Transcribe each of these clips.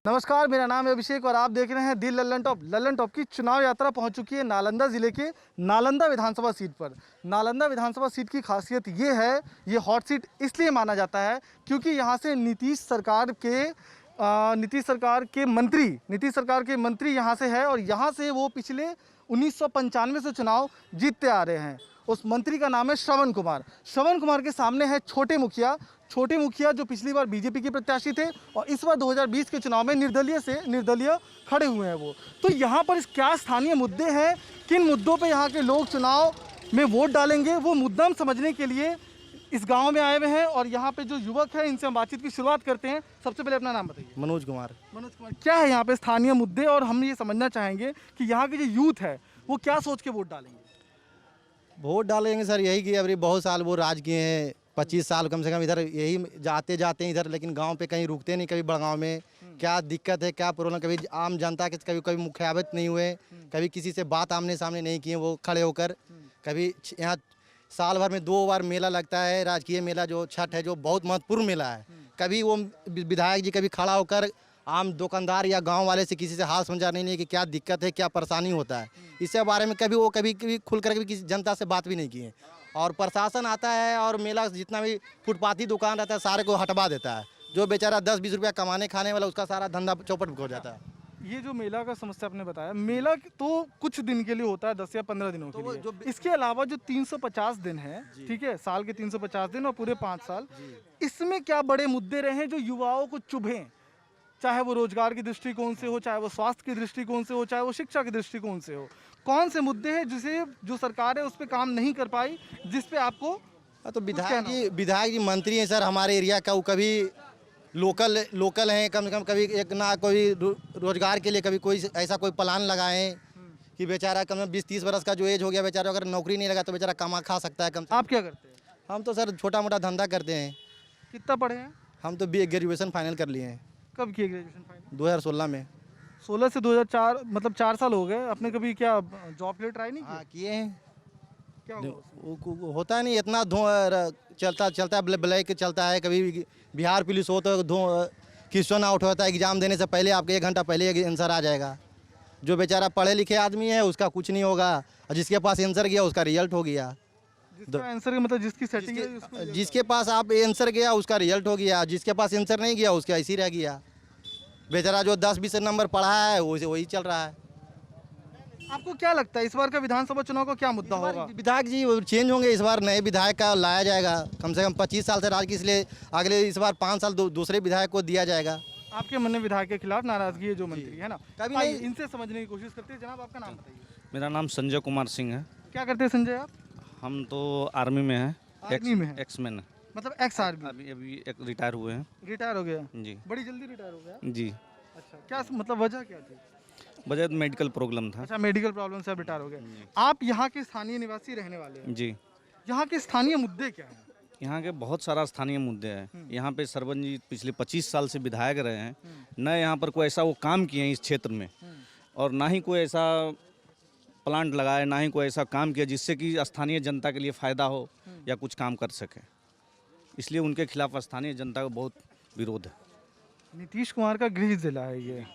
नमस्कार, मेरा नाम है अभिषेक और आप देख रहे हैं दी लल्लन टॉप। लल्लन टॉप की चुनाव यात्रा पहुंच चुकी है नालंदा ज़िले के नालंदा विधानसभा सीट पर। नालंदा विधानसभा सीट की खासियत ये है, ये हॉट सीट इसलिए माना जाता है क्योंकि यहाँ से नीतीश सरकार के मंत्री यहाँ से है और यहाँ से वो पिछले 1995 से चुनाव जीतते आ रहे हैं। उस मंत्री का नाम है श्रवण कुमार। श्रवण कुमार के सामने है छोटे मुखिया जो पिछली बार बीजेपी के प्रत्याशी थे और इस बार 2020 के चुनाव में निर्दलीय खड़े हुए हैं वो। तो यहाँ पर क्या स्थानीय मुद्दे हैं, किन मुद्दों पे यहाँ के लोग चुनाव में वोट डालेंगे, वो मुद्दा हम समझने के लिए इस गांव में आए हुए हैं और यहाँ पे जो युवक हैं इनसे हम बातचीत की शुरुआत करते हैं। सबसे पहले अपना नाम बताइए। मनोज कुमार। क्या है यहाँ पे स्थानीय मुद्दे और हम ये समझना चाहेंगे कि यहाँ के जो यूथ है वो क्या सोच के वोट डालेंगे? वोट डालेंगे सर यही कि अभी बहुत साल वो राज किए हैं, 25 साल कम से कम इधर यही जाते हैं इधर, लेकिन गांव पे कहीं रुकते नहीं। कभी बड़गांव में क्या दिक्कत है, क्या प्रॉब्लम, कभी आम जनता के कभी मुखातिब नहीं हुए, कभी किसी से बात आमने सामने नहीं किए वो खड़े होकर। कभी यहाँ साल भर में 2 बार मेला लगता है, राजकीय मेला जो छठ है, जो बहुत महत्वपूर्ण मेला है। कभी वो विधायक जी कभी खड़ा होकर आम दुकानदार या गांव वाले से किसी से हाल समझा नहीं है कि क्या दिक्कत है, क्या परेशानी होता है, इसके बारे में कभी खुल कर किसी जनता से बात भी नहीं की है। और प्रशासन आता है और मेला जितना भी फुटपाथी दुकान रहता है सारे को हटवा देता है। जो बेचारा 10-20 रुपया कमाने खाने वाला उसका सारा धंधा चौपट हो जाता है। ये जो मेला का समस्या आपने बताया, मेला तो कुछ दिन के लिए होता है, 10 या 15 दिनों के लिए। इसके अलावा जो 350 दिन है, ठीक है, साल के 350 दिन और पूरे 5 साल, इसमें क्या बड़े मुद्दे रहे जो युवाओं को चुभें? चाहे वो रोजगार की दृष्टिकोण से हो, चाहे वो स्वास्थ्य के दृष्टिकोण से हो, चाहे वो शिक्षा के दृष्टिकोण से हो, कौन से मुद्दे हैं जो सरकार है उस पर काम नहीं कर पाई, जिस पे आपको? तो विधायक जी मंत्री हैं सर हमारे एरिया का, वो कभी लोकल हैं, कम से कम कभी एक ना कोई रोजगार के लिए कभी कोई ऐसा कोई प्लान लगाएं कि बेचारा कम से कम 20-30 वर्ष का जो एज हो गया बेचारा, अगर नौकरी नहीं लगा तो बेचारा कमा खा सकता है। आप क्या करते हैं? हम तो सर छोटा मोटा धंधा करते हैं। कितना पढ़े हैं? हम तो BA ग्रेजुएशन फाइनल कर लिए हैं। कब किए ग्रेजुएशन फाइनल? 2016 में। 16 से 2004, मतलब 4 साल हो गए। आपने कभी क्या जॉब के लिए ट्राई नहीं किया? हाँ किए हैं। क्या वो होता नहीं, इतना चलता ब्लैक चलता है। कभी बिहार पुलिस हो तो क्वेश्चन आउट होता है, एग्जाम देने से पहले आपके 1 घंटा पहले आंसर आ जाएगा। जो बेचारा पढ़े लिखे आदमी है उसका कुछ नहीं होगा, और जिसके पास आंसर गया उसका रिजल्ट हो गया। आंसर मतलब जिसकी सेटिंग है, जिसके पास आप आंसर गया उसका रिजल्ट हो गया, जिसके पास आंसर नहीं गया उसका ऐसे ही रह गया। बेचारा जो 10-20 नंबर पढ़ा है वही चल रहा है। आपको क्या लगता है इस बार का विधानसभा चुनाव का क्या मुद्दा होगा? विधायक जी चेंज होंगे, इस बार नए विधायक का लाया जाएगा। कम से कम 25 साल से राज की, इसलिए अगले इस बार 5 साल दूसरे विधायक को दिया जाएगा। आपके मन में विधायक के खिलाफ नाराजगी है जो मंत्री है ना, कभी नहीं इनसे समझने की कोशिश करते हैं। जनाब आपका नाम बताइए। मेरा नाम संजय कुमार सिंह है। क्या करते हैं संजय आप? हम तो आर्मी में हैं। आर्मी में हैं? एक्समैन। मतलब एक्स आर्मी। अभी एक रिटायर हुए हैं। रिटायर हो गया जी। बड़ी जल्दी रिटायर हो गया जी। अच्छा, क्या मतलब वजह क्या थी? वजह मेडिकल प्रॉब्लम था। अच्छा, मेडिकल प्रॉब्लम से आप रिटायर हो गए। आप यहाँ के स्थानीय निवासी रहने वाले हैं? जी। यहाँ के स्थानीय मुद्दे क्या हैं? यहाँ के बहुत सारा स्थानीय मुद्दे हैं। यहाँ पे सरपंच जी पिछले 25 साल से विधायक रहे हैं, न यहाँ पर कोई ऐसा वो काम किए हैं इस क्षेत्र में, और ना ही कोई ऐसा प्लांट लगाए, ना ही कोई ऐसा काम किया जिससे कि स्थानीय जनता के लिए फ़ायदा हो या कुछ काम कर सके। इसलिए उनके खिलाफ स्थानीय जनता का बहुत विरोध है। नीतीश कुमार का गृह जिला है ये,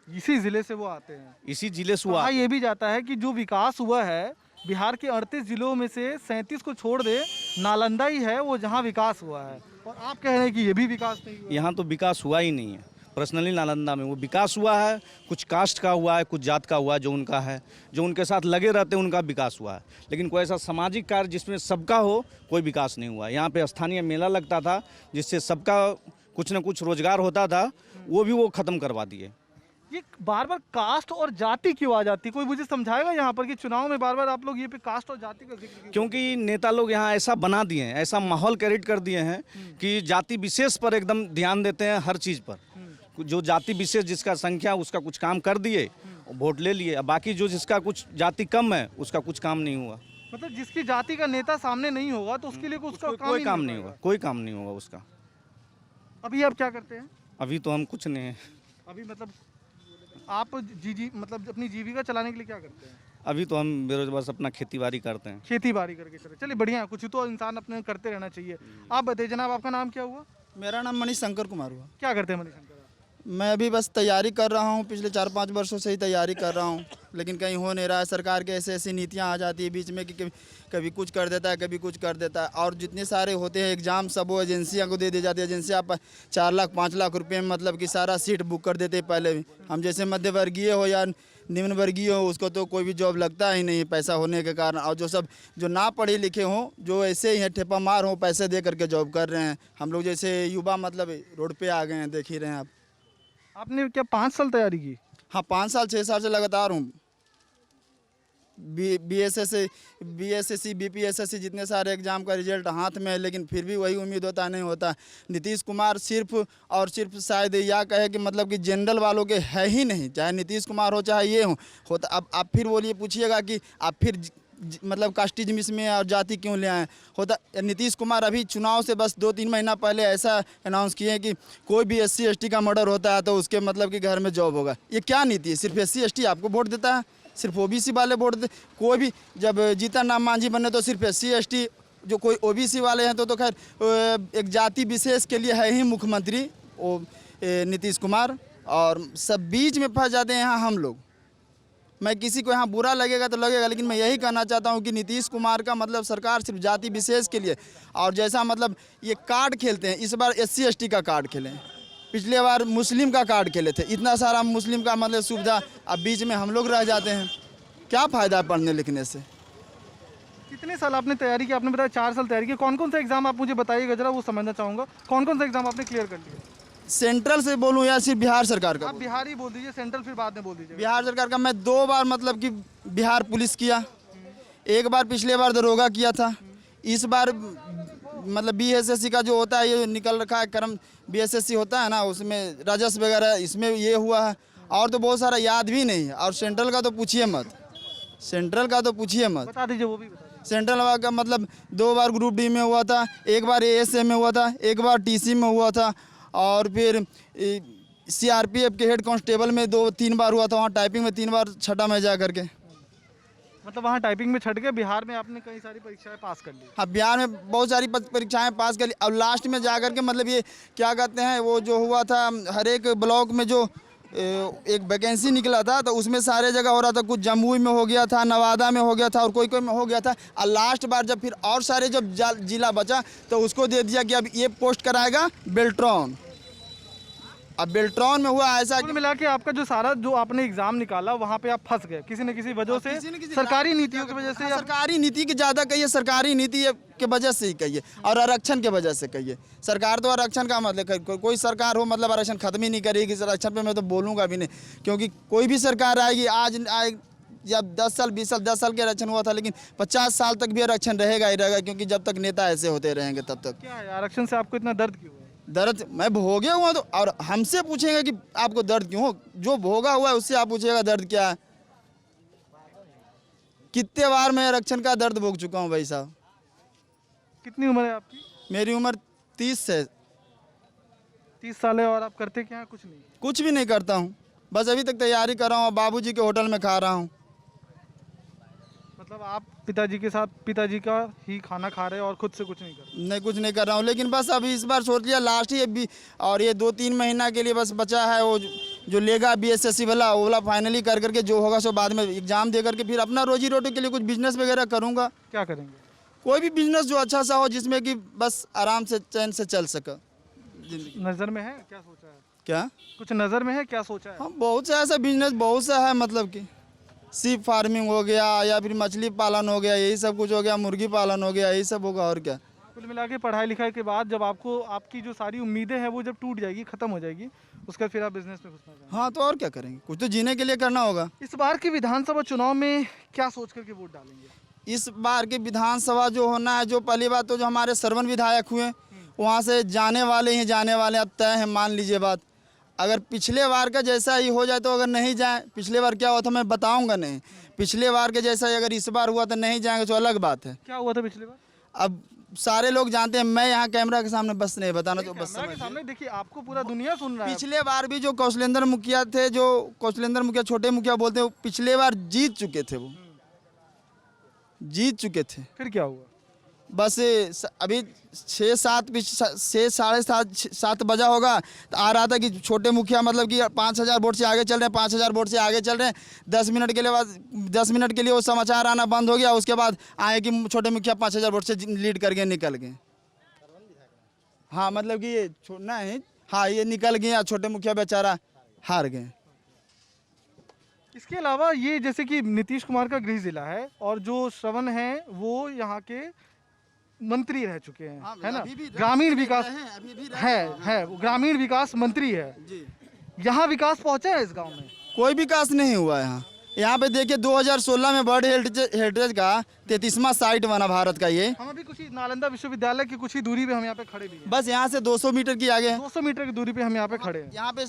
इसी जिले से वो आते हैं। इसी जिले से हुआ ये भी जाता है कि जो विकास हुआ है बिहार के 38 जिलों में से 37 को छोड़ दे, नालंदा ही है वो जहाँ विकास हुआ है, और आप कह रहे हैं कि ये भी विकास नहीं हुआ। यहाँ तो विकास हुआ ही नहीं है। पर्सनली नालंदा में वो विकास हुआ है, कुछ कास्ट का हुआ है, कुछ जात का हुआ है, जो उनका है, जो उनके साथ लगे रहते हैं उनका विकास हुआ है। लेकिन कोई ऐसा सामाजिक कार्य जिसमें सबका हो, कोई विकास नहीं हुआ। यहाँ पे स्थानीय मेला लगता था जिससे सबका कुछ न कुछ रोजगार होता था, वो भी वो ख़त्म करवा दिए। ये बार बार कास्ट और जाति क्यों आ जाती है? कोई मुझे समझाएगा यहाँ पर कि चुनाव में बार बार आप लोग ये पे कास्ट और जाति का जिक्र? क्योंकि नेता लोग यहाँ ऐसा बना दिए हैं, ऐसा माहौल क्रिएट कर दिए हैं कि जाति विशेष पर एकदम ध्यान देते हैं हर चीज़ पर। जो जाति विशेष जिसका संख्या उसका कुछ काम कर दिए, वोट ले लिए, बाकी जो जिसका कुछ जाति कम है उसका कुछ काम नहीं हुआ। मतलब जिसकी जाति का नेता सामने नहीं होगा तो उसके लिए कोई काम नहीं होगा, कोई काम नहीं होगा उसका। अभी आप क्या करते हैं? अभी तो हम कुछ नहीं है। अभी मतलब आप मतलब अपनी जीविका चलाने के लिए क्या करते हैं? अभी तो हम बेरोजगार अपना खेती बाड़ी करते हैं। खेती बाड़ी करके चलिए बढ़िया है, कुछ तो इंसान अपने करते रहना चाहिए। आप बताइए जनाब, आपका नाम क्या हुआ? मेरा नाम मनीष शंकर कुमार हुआ। क्या करते हैं मनीष शंकर? मैं अभी बस तैयारी कर रहा हूँ, पिछले 4-5 वर्षों से ही तैयारी कर रहा हूँ, लेकिन कहीं हो नहीं रहा है। सरकार के ऐसे ऐसी नीतियाँ आ जाती है बीच में कि कभी कुछ कर देता है, कभी कुछ कर देता है। और जितने सारे होते हैं एग्ज़ाम सब वो एजेंसियाँ को दे दी जाती है। एजेंसियाँ 4 लाख 5 लाख रुपये में मतलब कि सारा सीट बुक कर देते हैं पहले भी। हम जैसे मध्य वर्गीय हो या निम्न वर्गीय हो, उसको तो कोई भी जॉब लगता ही नहीं पैसा होने के कारण। और जो ना पढ़े लिखे हों, जो ऐसे ही हैं ठेपा मार हों, पैसे दे करके जॉब कर रहे हैं। हम लोग जैसे युवा मतलब रोड पे आ गए हैं, देख ही रहे हैं आप। आपने क्या 5 साल तैयारी की? हाँ, 5 साल 6 साल से लगातार हूँ। BSSC BPSSC जितने सारे एग्ज़ाम का रिजल्ट हाथ में है, लेकिन फिर भी वही उम्मीद होता नहीं होता। नीतीश कुमार सिर्फ और सिर्फ शायद यह कहे कि मतलब कि जनरल वालों के है ही नहीं, चाहे नीतीश कुमार हो चाहे ये हो होता। अब आप फिर बोलिए, पूछिएगा कि आप फिर मतलब कास्टिज्म इसमें और जाति क्यों ले आए होता। नीतीश कुमार अभी चुनाव से बस 2-3 महीना पहले ऐसा अनाउंस किए कि कोई भी SC ST का मर्डर होता है तो उसके मतलब कि घर में जॉब होगा। ये क्या नीति है? सिर्फ SC ST आपको वोट देता है, सिर्फ OBC वाले वोट दे। कोई भी जब जीतन राम मांझी बने तो सिर्फ SC ST, जो कोई OBC वाले हैं तो खैर एक जाति विशेष के लिए है ही मुख्यमंत्री वो नीतीश कुमार, और सब बीच में फंस जाते हैं यहाँ हम लोग। मैं किसी को यहाँ बुरा लगेगा तो लगेगा, लेकिन मैं यही कहना चाहता हूँ कि नीतीश कुमार का मतलब सरकार सिर्फ जाति विशेष के लिए, और जैसा मतलब ये कार्ड खेलते हैं, इस बार SC ST का कार्ड खेले, पिछले बार मुस्लिम का कार्ड खेले थे। इतना सारा मुस्लिम का मतलब सुविधा, अब बीच में हम लोग रह जाते हैं। क्या फ़ायदा है पढ़ने लिखने से? कितने साल आपने तैयारी की? आपने बताया 4 साल तैयारी की। कौन कौन सा एग्जाम आप मुझे बताइएगा जरा, वो समझना चाहूँगा। कौन कौन सा एग्जाम आपने क्लियर कर लिया? सेंट्रल से बोलूँ या सिर्फ बिहार सरकार का? आप बिहार ही बोल दीजिए, सेंट्रल फिर बाद में बोल दीजिए। बिहार सरकार का मैं 2 बार मतलब कि बिहार पुलिस किया, एक बार पिछले बार दरोगा किया था। इस बार मतलब BSSC का जो होता है ये निकल रखा है, कर्म BSSC होता है ना, उसमें राजस्व वगैरह इसमें ये हुआ है। और तो बहुत सारा याद भी नहीं है। और सेंट्रल का तो पूछिए मत, सेंट्रल का तो पूछिए मत। बता दीजिए, वो भी बता दीजिए। सेंट्रल का मतलब 2 बार ग्रुप D में हुआ था, एक बार ASA में हुआ था, एक बार TC में हुआ था, और फिर CRPF के हेड कांस्टेबल में 2-3 बार हुआ था। वहाँ टाइपिंग में 3 बार छटा मैं जा करके। मतलब वहाँ टाइपिंग में छट गए। बिहार में आपने कई सारी परीक्षाएं पास कर ली? हाँ, बिहार में बहुत सारी परीक्षाएं पास कर ली। अब लास्ट में जा करके मतलब ये क्या कहते हैं, वो जो हुआ था हर एक ब्लॉक में जो एक वैकेंसी निकला था, तो उसमें सारे जगह हो रहा था। कुछ जमुई में हो गया था, नवादा में हो गया था, और कोई कोई में हो गया था। और लास्ट बार जब फिर और सारे जब जिला बचा तो उसको दे दिया कि अब ये पोस्ट कराएगा बेल्ट्रॉन। अब बेल्ट्रॉन में हुआ ऐसा कुल मिला के आपका जो सारा जो आपने एग्जाम निकाला वहाँ पे आप फंस गए किसी न किसी वजह से, सरकारी नीतियों की वजह से। सरकारी नीति की ज़्यादा कहिए, सरकारी नीति के वजह से ही कहिए, और आरक्षण के वजह से कहिए। सरकार तो आरक्षण का मतलब कोई सरकार हो मतलब आरक्षण खत्म ही नहीं करेगी। आरक्षण पे मैं तो बोलूँगा भी नहीं, क्योंकि कोई भी सरकार आएगी आज जब 10 साल 20 साल 10 साल के आरक्षण हुआ था, लेकिन 50 साल तक भी आरक्षण रहेगा ही रहेगा, क्योंकि जब तक नेता ऐसे होते रहेंगे तब तक। क्या है आरक्षण से आपको इतना दर्द क्यों है? दर्द मैं भोगे हुआ तो, और हमसे पूछेंगे कि आपको दर्द क्यों हो? जो भोगा हुआ है उससे आप पूछिएगा दर्द क्या है। कितने बार मैं आरक्षण का दर्द भोग चुका हूँ भाई साहब। कितनी उम्र है आपकी? मेरी उम्र 30 है। 30 साल है। और आप करते क्या हैं? कुछ नहीं? कुछ भी नहीं करता हूँ, बस अभी तक तैयारी कर रहा हूँ, बाबूजी के होटल में खा रहा हूँ। मतलब आप पिताजी के साथ पिताजी का ही खाना खा रहे हैं और खुद से कुछ नहीं कर रहे? नहीं, कुछ नहीं कर रहा हूँ, लेकिन बस अभी इस बार सोच लिया लास्ट ही अभी, और ये 2-3 महीना के लिए बस बचा है। वो जो लेगा BSSC वाला फाइनली कर करके जो होगा सो बाद में एग्जाम दे करके फिर अपना रोजी रोटी के लिए कुछ बिजनेस वगैरह करूँगा। क्या करेंगे? कोई भी बिजनेस जो अच्छा सा हो, जिसमें कि बस आराम से चैन से चल सके जिंदगी। नज़र में है? क्या सोचा है? क्या कुछ नज़र में है? क्या सोचा है? हाँ, बहुत सा ऐसा बिजनेस बहुत सा है, मतलब कि सीप फार्मिंग हो गया, या फिर मछली पालन हो गया, यही सब कुछ हो गया, मुर्गी पालन हो गया, यही सब होगा और क्या। कुल मिला के पढ़ाई लिखाई के बाद जब आपको आपकी जो सारी उम्मीदें हैं वो जब टूट जाएगी, ख़त्म हो जाएगी, उसके बाद फिर आप बिजनेस में घुसना चाहेंगे? हाँ, तो और क्या करेंगे, कुछ तो जीने के लिए करना होगा। इस बार के विधानसभा चुनाव में क्या सोच करके वोट डालेंगे? इस बार के विधानसभा जो होना है, जो पहली बात तो जो हमारे सरवन विधायक हुए वहाँ से जाने वाले हैं, अब तय है, मान लीजिए बात। अगर पिछले बार का जैसा ही हो जाए तो अगर नहीं जाए, पिछले बार क्या हुआ था मैं बताऊंगा नहीं, पिछले बार के जैसा ही अगर इस बार हुआ तो नहीं जाएंगे तो अलग बात है। क्या हुआ था पिछली बार? अब सारे लोग जानते हैं, मैं यहाँ कैमरा के सामने बस नहीं बताना, तो बस कैमरा के सामने देखिए, आपको पूरा दुनिया सुन रहा है। पिछले बार भी जो कौशलेंद्र मुखिया थे, जो कौशलेंद्र मुखिया छोटे मुखिया बोलते हैं, वो पिछले बार जीत चुके थे, वो जीत चुके थे। फिर क्या हुआ? बस अभी 6-7 बजा होगा तो आ रहा था कि छोटे मुखिया मतलब कि 5000 वोट से आगे चल रहे हैं, 5000 वोट से आगे चल रहे हैं। 10 मिनट के लिए वो समाचार आना बंद हो गया। उसके बाद आए कि छोटे मुखिया 5000 वोट से लीड करके निकल गए। हाँ मतलब कि ये छोड़ना है, हाँ ये निकल गए, छोटे मुखिया बेचारा हार गए। इसके अलावा ये जैसे कि नीतीश कुमार का गृह जिला है और जो श्रवण है वो यहाँ के मंत्री रह चुके हैं, है ना, ग्रामीण विकास है वो ग्रामीण विकास मंत्री है जी। यहाँ विकास पहुंचा है इस गांव में? कोई विकास नहीं हुआ है यहाँ पे देखिए 2016 में वर्ल्ड हेरिटेज का 33वां साइट बना भारत का। ये हम अभी कुछ ही नालंदा विश्वविद्यालय की कुछ ही दूरी पे हम यहाँ पे खड़े भी हैं। बस यहाँ से 200 मीटर की आगे 200 मीटर की दूरी पे हम यहाँ पे खड़े हैं। यहाँ पे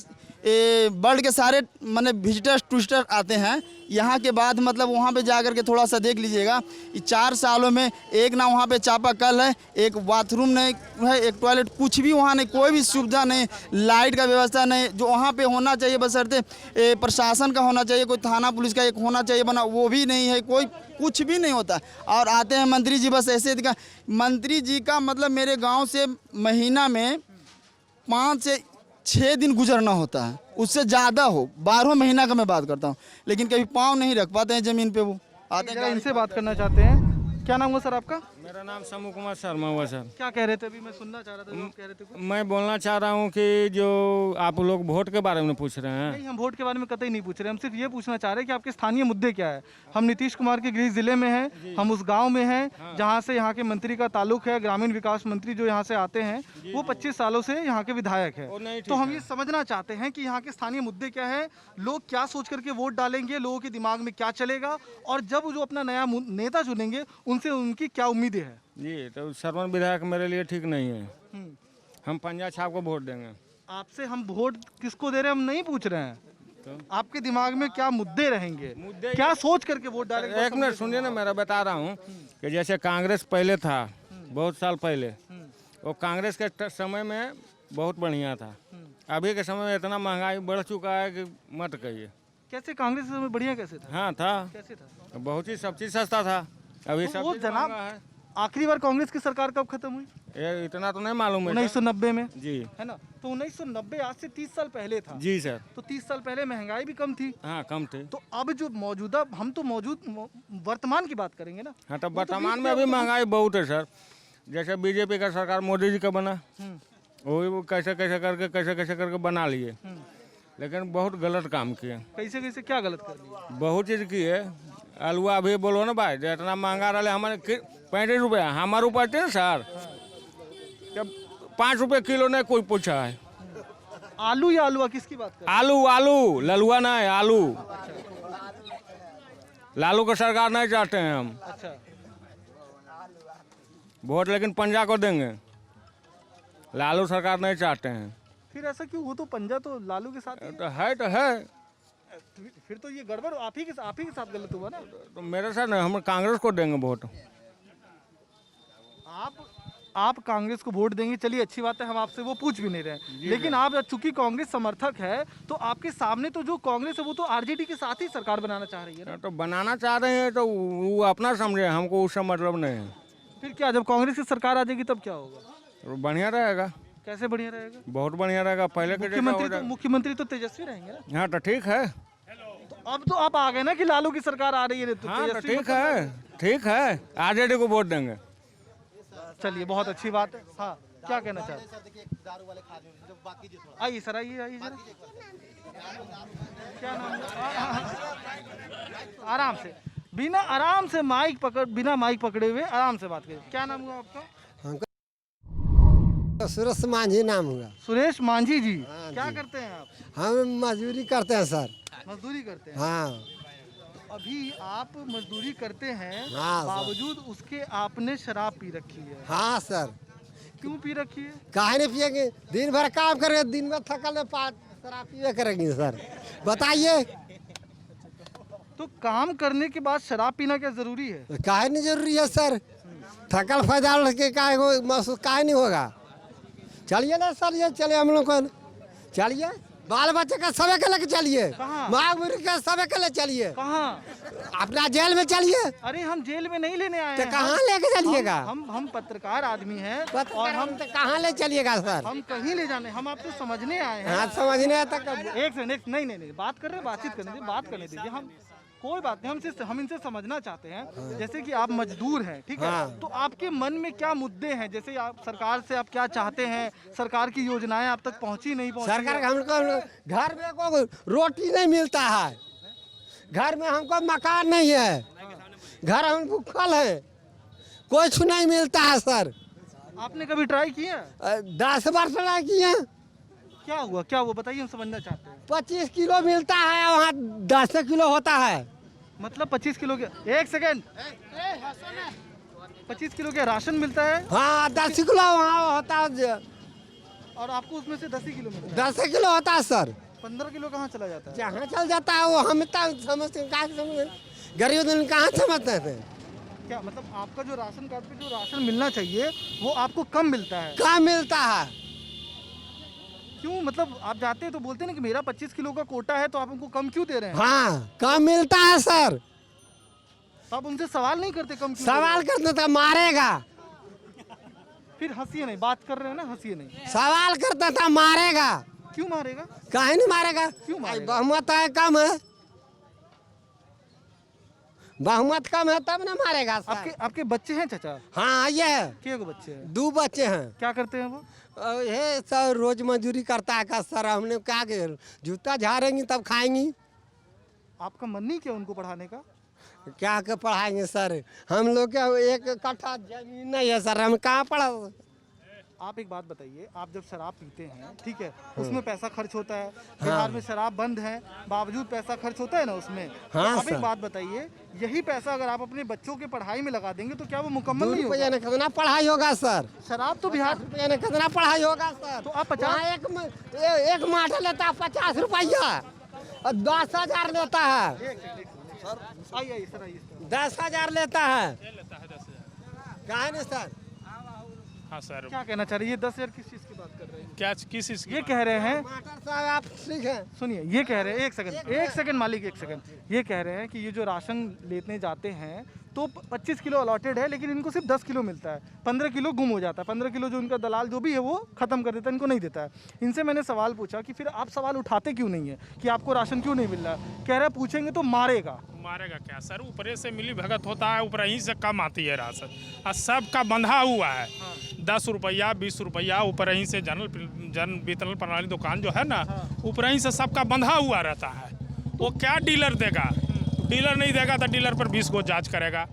वर्ल्ड के सारे मतलब विजिटर्स टूरिस्टर आते हैं। यहाँ के बाद मतलब वहाँ पे जा कर के थोड़ा सा देख लीजिएगा, 4 सालों में एक ना वहाँ पे चापाकल है, एक बाथरूम नहीं है, एक टॉयलेट, कुछ भी वहाँ नहीं, कोई भी सुविधा नहीं, लाइट का व्यवस्था नहीं। जो वहाँ पे होना चाहिए बशर्ते प्रशासन का होना चाहिए, कोई थाना पुलिस का एक होना चाहिए बना, वो भी नहीं है, कोई कुछ भी नहीं होता। और आते हैं मंत्री जी बस ऐसे दिखा। मंत्री जी का मतलब मेरे गाँव से महीना में 5 से 6 दिन गुजरना होता है, उससे ज़्यादा हो, 12 महीना का मैं बात करता हूँ, लेकिन कभी पाँव नहीं रख पाते हैं ज़मीन पे। वो आते हैं। इनसे बात करना चाहते हैं। क्या नाम हुआ सर आपका? मेरा नाम समू कुमार शर्मा हुआ सर। क्या कह रहे थे अभी? मैं सुनना चाह रहा था, लोग कह रहे थे कुछ। मैं बोलना चाह रहा हूँ कि जो आप लोग वोट के बारे में पूछ रहे हैं, नहीं, हम वोट के बारे में कतई नहीं पूछ रहे, हम सिर्फ ये पूछना चाह रहे हैं कि आपके स्थानीय मुद्दे क्या है। हम नीतीश कुमार के गृह जिले में हैं, हम उस गांव में हैं जहां से यहाँ के मंत्री का ताल्लुक है। ग्रामीण विकास मंत्री जो यहाँ से आते हैं वो 25 सालों से यहाँ के विधायक है। तो हम ये समझना चाहते हैं कि यहाँ के स्थानीय मुद्दे क्या है, लोग क्या सोच करके वोट डालेंगे, लोगों के दिमाग में क्या चलेगा, और जब जो अपना नया नेता चुनेंगे उनसे उनकी क्या उम्मीदें हैं। जी तो सरवन विधायक मेरे लिए ठीक नहीं है। हम पंजा छाप को वोट देंगे। आपसे हम वोट किसको दे रहे हैं हम नहीं पूछ रहे हैं, तो? आपके दिमाग में क्या मुद्दे रहेंगे, क्या सोच करके वोट डालेंगे? एक मिनट सुनिए ना, मेरा बता रहा हूँ कि जैसे कांग्रेस पहले था, बहुत साल पहले, वो कांग्रेस के समय में बहुत बढ़िया था। अभी के समय में इतना महंगाई बढ़ चुका है कि मत कहिए। कैसे कांग्रेस में बढ़िया कैसे था? हाँ था, कैसे था? बहुत ही सब चीज़ सस्ता था। अभी तो सब वो चीज़ जनाब महंगा है। आखिरी बार कांग्रेस की सरकार कब खत्म हुई? ये इतना तो नहीं मालूम है 1990 में, जी। है ना? तो 1990 आज से 30 साल पहले था। जी सर। तो 30 साल पहले महंगाई भी कम थी। हाँ कम थे। तो अब जो मौजूदा, हम तो वर्तमान की बात करेंगे ना। हाँ तो वर्तमान में अभी महंगाई बहुत है सर। जैसे बीजेपी का सरकार मोदी जी का बना, वो कैसे कैसे करके बना लिए, लेकिन बहुत गलत काम किए। कैसे कैसे क्या गलत कर दिया? बहुत चीज़ की है। अलुआ अभी बोलो ना भाई, जो इतना महंगा रहा हमारे 35 रुपया, हमारे ऊपर थे सर, जब 5 रुपये किलो नहीं कोई पूछा है। आलू या आलुआ किसकी बात कर? आलू ललुआ ना है, आलू। लालू का सरकार नहीं चाहते हैं हम। अच्छा, वोट लेकिन पंजा को देंगे, लालू सरकार नहीं चाहते हैं। फिर ऐसा क्यों? वो तो पंजा तो लालू के साथ ही है। तो है। फिर तो ये गड़बड़ आप ही के साथ गलत हुआ ना। तो मेरे साथ नहीं, हम कांग्रेस को देंगे वोट। आप कांग्रेस को वोट देंगे, चलिए अच्छी बात है, हम आपसे वो पूछ भी नहीं रहे। लेकिन आप चूंकि कांग्रेस समर्थक है तो आपके सामने तो जो कांग्रेस है वो तो आरजेडी के साथ ही सरकार बनाना चाह रही है ना। तो बनाना चाह रहे हैं तो वो अपना समझे, हमको उससे मतलब नहीं है। फिर क्या, जब कांग्रेस की सरकार आ जाएगी तब क्या होगा? तो बढ़िया रहेगा। कैसे बढ़िया रहेगा? बहुत बढ़िया रहेगा। पहले के जैसा हो जाए। मुख्यमंत्री तो तेजस्वी रहेंगे ना। हाँ तो ठीक है। तो अब तो आप आ गए ना कि लालू की सरकार आ रही है तो हाँ तो तेजस्वी ठीक है, ठीक है, आरजेडी को वोट देंगे। चलिए बहुत अच्छी बात है। हाँ, क्या कहना चाहते हैं? आइए सर, आइए जरा। क्या नाम है? आराम से, बिना माइक पकड़े हुए आराम से बात करिए। क्या नाम हुआ आपका? सुरेश मांझी नाम हुआ। सुरेश मांझी जी। हाँ क्या जी। करते हैं आप? हम मजदूरी करते हैं सर। मजदूरी करते हैं। हाँ अभी आप मजदूरी करते हैं, हाँ, सर। बावजूद उसके आपने शराब पी रखी है। हाँ सर। क्यों पी रखी है? काहे नहीं पिएंगे? दिन भर काम करेंगे, दिन में थकल है, शराब पिए करेंगे सर, बताइए। तो काम करने के बाद शराब पीना क्या जरूरी है? काहे नहीं जरूरी है सर? थकल फैदाल के काहे महसूस काहे नहीं होगा? चलिए ना सर, ये चले हम लोग को, चलिए। बाल बच्चे का सबे के लेके चलिए, कहाँ? माँ बुरी का सबे के ले चलिए, कहाँ? अपना जेल में चलिए। अरे हम जेल में नहीं लेने आए तो हैं। कहाँ लेके चलिएगा? हम पत्रकार आदमी हैं और पत्रकार हम हम तो कहाँ ले चलिएगा सर? हम कहीं ले जाने, हम आपसे समझने आए हैं। हाँ समझने तक एक सेकंड, नहीं बात कर रहे हैं, बातचीत करने दीजिए, बात करने दीजिए। हम कोई बात नहीं, हम इनसे समझना चाहते हैं। जैसे कि आप मजदूर हैं, ठीक है, हाँ। तो आपके मन में क्या मुद्दे हैं? जैसे आप सरकार से आप क्या चाहते हैं? सरकार की योजनाएं आप तक पहुंची नहीं पहुंची? सरकार हमको घर में को रोटी नहीं मिलता है, घर में हमको मकान नहीं है, घर हम भूखल है, कुछ नहीं मिलता है सर। आपने कभी ट्राई किया? 10 बार ट्राई किए, क्या हुआ बताइए, हम समझना चाहते हैं। 25 किलो मिलता है, वहाँ 10 किलो होता है। मतलब 25 किलो के, एक सेकंड, 25 किलो के राशन मिलता है हाँ 10 किलो वहाँ होता है, और आपको उसमें से 10 ही किलो मिलता है। 10 किलो होता है सर। 15 किलो कहाँ चला जाता है? जहाँ चल जाता है वो हम इतना समझते, गरीब दिन कहाँ समझते थे? क्या मतलब आपका जो राशन कार्ड पे जो राशन मिलना चाहिए वो आपको कम मिलता है? कहाँ मिलता है? क्यों? मतलब आप जाते हैं तो बोलते हैं ना कि मेरा 25 किलो का कोटा है, तो आप हमको कम क्यों दे रहे हैं? हाँ कम मिलता है सर। तो आप उनसे सवाल नहीं करते कम क्यों दे सवाल रहे करते तो मारेगा, हैं? फिर हंसिए नहीं, बात कर रहे हैं ना, हंसिए नहीं। सवाल करता था मारेगा। क्यों मारेगा? काहे नहीं मारेगा? क्यों मारेगा? बहुमत है, कम है, बहुमत कम है तब ना मारेगा सर। आपके बच्चे हैं चाचा? हाँ ये है, के गो बच्चे हैं? 2 बच्चे हैं। क्या करते हैं वो? ये सब रोज मजदूरी करता है का सर, हमने क्या कर, जूता झाड़ेंगी तब खाएंगी। आपका मन नहीं किया उनको पढ़ाने का? क्या के पढ़ाएंगे सर, हम लोग के 1 कट्ठा जमीन नहीं है सर, हम कहाँ पढ़ा। आप एक बात बताइए, आप जब शराब पीते हैं, ठीक है, उसमें पैसा खर्च होता है, बिहार में शराब बंद है, बावजूद पैसा खर्च होता है ना उसमें। तो हाँ आप एक सर। बात बताइए, यही पैसा अगर आप अपने बच्चों के पढ़ाई में लगा देंगे तो क्या वो मुकम्मल 2 नहीं रुपया होगा? ने कितना पढ़ाई होगा सर? शराब तो बिहार रुपया ने कितना पढ़ाई होगा सर? तो आप 50 वहाँ एक माठा लेता है 50 रुपया और 10,000 लेता है, आइए सर, आइए सर। 10,000 लेता है। काहे नहीं सर? हाँ सर, क्या कहना चाह रही है? 10,000 किस चीज़ की बात कर रहे हैं? क्या किस चीज़ की ये कह रहे हैं, मास्टर साहब आप ठीक है? सुनिए, ये कह रहे हैं, एक सेकंड मालिक, एक सेकंड, ये कह रहे हैं कि ये जो राशन लेने जाते हैं तो 25 किलो अलॉटेड है, लेकिन इनको सिर्फ 10 किलो मिलता है, 15 किलो गुम हो जाता है, 15 किलो जो उनका दलाल जो भी है वो खत्म कर देता है, इनको नहीं देता है। इनसे मैंने सवाल पूछा कि फिर आप सवाल उठाते क्यों नहीं है कि आपको राशन क्यों नहीं मिल रहा है? कह रहे पूछेंगे तो मारेगा। मारेगा क्या सर, ऊपरे से मिली भगत होता है, ऊपर ही से कम आती है राशन, और सबका बंधा हुआ है। 10 रुपया 20 रुपया ऊपर ही से जन वितरण प्रणाली दुकान जो है ना, ऊपर ही से सबका बंधा हुआ रहता है। वो क्या डीलर देगा? डीलर नहीं देगा तो डीलर पर 20 को जांच करेगा,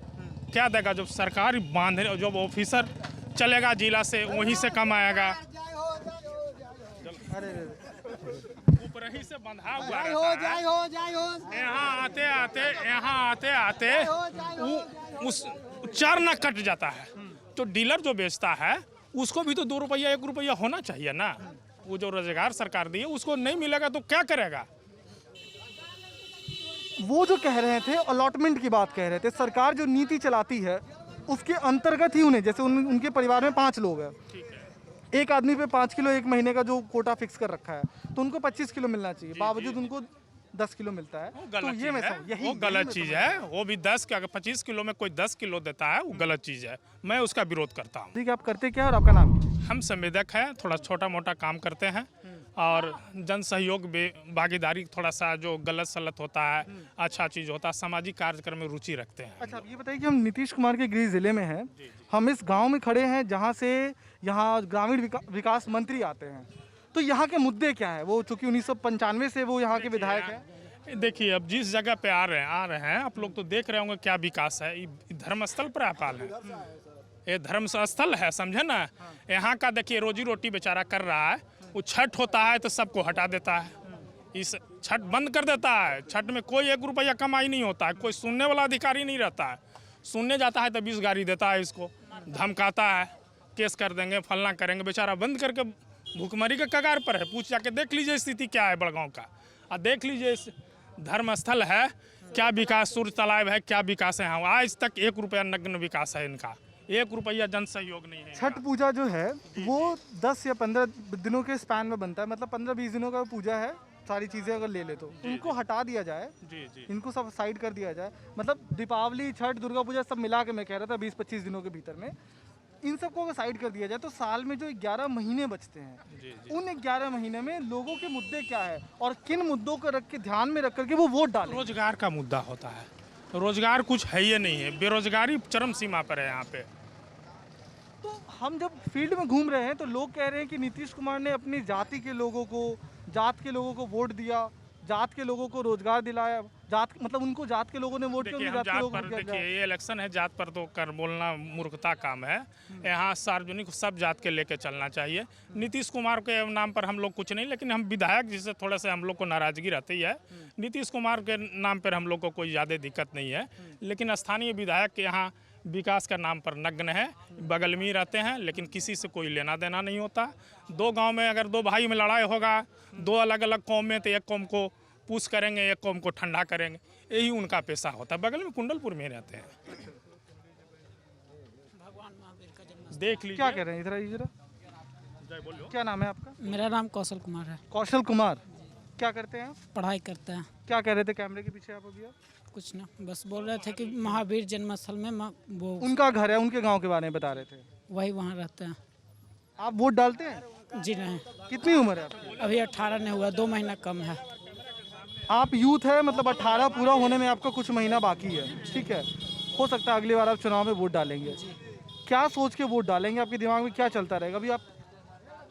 क्या देगा? जब सरकार बांधे, जब ऑफिसर चलेगा जिला से वहीं से कम आएगा, ऊपर ही से बंधा हुआ रहता है। यहाँ आते आते उस चर न कट जाता है। तो डीलर जो बेचता है उसको भी तो 2 रुपया 1 रुपया होना चाहिए ना। वो जो रोजगार सरकार दी है उसको नहीं मिलेगा तो क्या करेगा? वो जो कह रहे थे अलॉटमेंट की बात कह रहे थे, सरकार जो नीति चलाती है उसके अंतर्गत ही उन्हें, जैसे उनके परिवार में 5 लोग हैं, एक आदमी पे 5 किलो एक महीने का जो कोटा फिक्स कर रखा है, तो उनको 25 किलो मिलना चाहिए, बावजूद उनको 10 किलो मिलता है। वो तो गलत ये चीज मैं है, समझ- वो गलत चीज है। वो भी 10 का, अगर 25 किलो में कोई 10 किलो देता है वो गलत चीज है, मैं उसका विरोध करता हूँ। ठीक है, आप करते क्या और आपका नाम? हम संवेदक हैं, थोड़ा छोटा मोटा काम करते हैं और जन सहयोग भागीदारी, थोड़ा सा जो गलत सलत होता है, अच्छा चीज़ होता है, सामाजिक कार्यक्रम में रुचि रखते हैं। अच्छा, आप ये बताइए कि हम नीतीश कुमार के गृह जिले में हैं, हम इस गांव में खड़े हैं जहां से यहाँ ग्रामीण विकास मंत्री आते हैं, तो यहाँ के मुद्दे क्या है? वो चूंकि 1995 से वो यहाँ के विधायक हैं। देखिए, अब जिस जगह पे आ रहे हैं आप लोग तो देख रहे होंगे क्या विकास है। ये धर्मस्थल पर आप आए हैं, ये धर्म स्थल है, समझे ना। यहाँ का देखिए रोजी रोटी बेचारा कर रहा है, वो छठ होता है तो सबको हटा देता है, इस छठ बंद कर देता है। छठ में कोई 1 रुपया कमाई नहीं होता है, कोई सुनने वाला अधिकारी नहीं रहता है। सुनने जाता है तो 20 गाड़ी देता है, इसको धमकाता है, केस कर देंगे, फलना करेंगे। बेचारा बंद करके भूखमरी के कगार पर है। पूछ जाके देख लीजिए स्थिति क्या है बड़गांव का, और देख लीजिए धर्म स्थल है क्या विकास, सूर्य तालाब है क्या विकास है। हाँ, आज तक 1 रुपया नग्न विकास है इनका, 1 रुपया जन सहयोग नहीं है। छठ पूजा जो है वो 10 या 15 दिनों के स्पैन में बनता है, मतलब 15-20 दिनों का पूजा है। सारी चीज़ें अगर ले ले तो इनको हटा दिया जाए, जी जी इनको सब साइड कर दिया जाए, मतलब दीपावली, छठ, दुर्गा पूजा सब मिला के मैं कह रहा था 20-25 दिनों के भीतर में इन सबको अगर साइड कर दिया जाए तो साल में जो 11 महीने बचते हैं, जी उन 11 महीने में लोगों के मुद्दे क्या है और किन मुद्दों को रख के ध्यान में रख करके वो वोट डालें। रोजगार का मुद्दा होता है, रोजगार कुछ है ही नहीं है, बेरोजगारी चरम सीमा पर है यहाँ पे। तो हम जब फील्ड में घूम रहे हैं तो लोग कह रहे हैं कि नीतीश कुमार ने अपनी जाति के लोगों को, जात के लोगों को वोट दिया, जात के लोगों को रोजगार दिलाया, जात मतलब उनको जात के लोगों ने वोट किया, देखिए उनकी हम जात के जात लोगों पर, को देखिए किया। ये इलेक्शन है, जात पर तो कर बोलना मूर्खता काम है। यहाँ सार्वजनिक सब जात के लेके चलना चाहिए। नीतीश कुमार के नाम पर हम लोग कुछ नहीं, लेकिन हम विधायक जिससे थोड़ा सा हम लोग को नाराजगी रहती है। नीतीश कुमार के नाम पर हम लोग को कोई ज़्यादा दिक्कत नहीं है, लेकिन स्थानीय विधायक के यहाँ विकास का नाम पर नग्न है, बगल में ही रहते हैं, लेकिन किसी से कोई लेना देना नहीं होता। 2 गांव में अगर 2 भाई में लड़ाई होगा, 2 अलग अलग कौम में, तो एक कौम को पूछ करेंगे, एक कौम को ठंडा करेंगे, यही उनका पेशा होता है। बगल में कुंडलपुर में रहते हैं। देख लीजिए। क्या कह रहे हैं इधर आइए जरा, क्या नाम है आपका? मेरा नाम कौशल कुमार है। कौशल कुमार, क्या करते हैं आप? पढ़ाई करते हैं। क्या कह रहे थे कैमरे के पीछे आप अभी? कुछ ना, बस बोल रहे थे कि महावीर जन्मस्थल में वो उनका घर है, उनके गांव के बारे में बता रहे थे। वही वहाँ रहते हैं। आप वोट डालते हैं? जी नहीं, कितनी उम्र है आपकी? अभी 18 नहीं हुआ, 2 महीना कम है। आप यूथ है, मतलब 18 पूरा होने में आपका कुछ महीना बाकी है, ठीक है। हो सकता है अगली बार आप चुनाव में वोट डालेंगे। क्या सोच के वोट डालेंगे? आपके दिमाग में क्या चलता रहेगा? अभी आप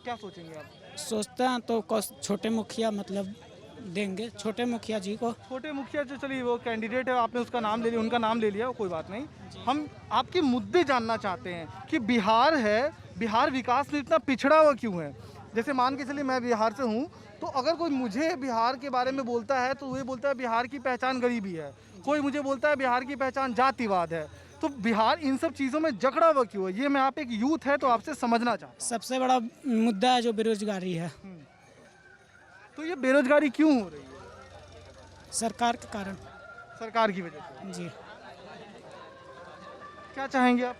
क्या सोचेंगे? आप सोचते हैं तो छोटे मुखिया मतलब देंगे, छोटे मुखिया जी को। छोटे मुखिया जो, चलिए वो कैंडिडेट है, आपने उसका नाम ले लिया, उनका नाम ले लिया, कोई बात नहीं। हम आपके मुद्दे जानना चाहते हैं कि बिहार है, बिहार विकास में इतना पिछड़ा हुआ क्यों है? जैसे मान के चलिए मैं बिहार से हूँ, तो अगर कोई मुझे बिहार के बारे में बोलता है तो ये बोलता है बिहार की पहचान गरीबी है, कोई मुझे बोलता है बिहार की पहचान जातिवाद है। तो बिहार इन सब चीज़ों में जकड़ा हुआ क्यों है? ये मैं, आप एक यूथ है तो आपसे समझना चाहता हूँ। सबसे बड़ा मुद्दा है जो बेरोजगारी है, तो ये बेरोजगारी क्यों हो रही है? सरकार के कारण। सरकार की वजह से। जी, क्या चाहेंगे आप?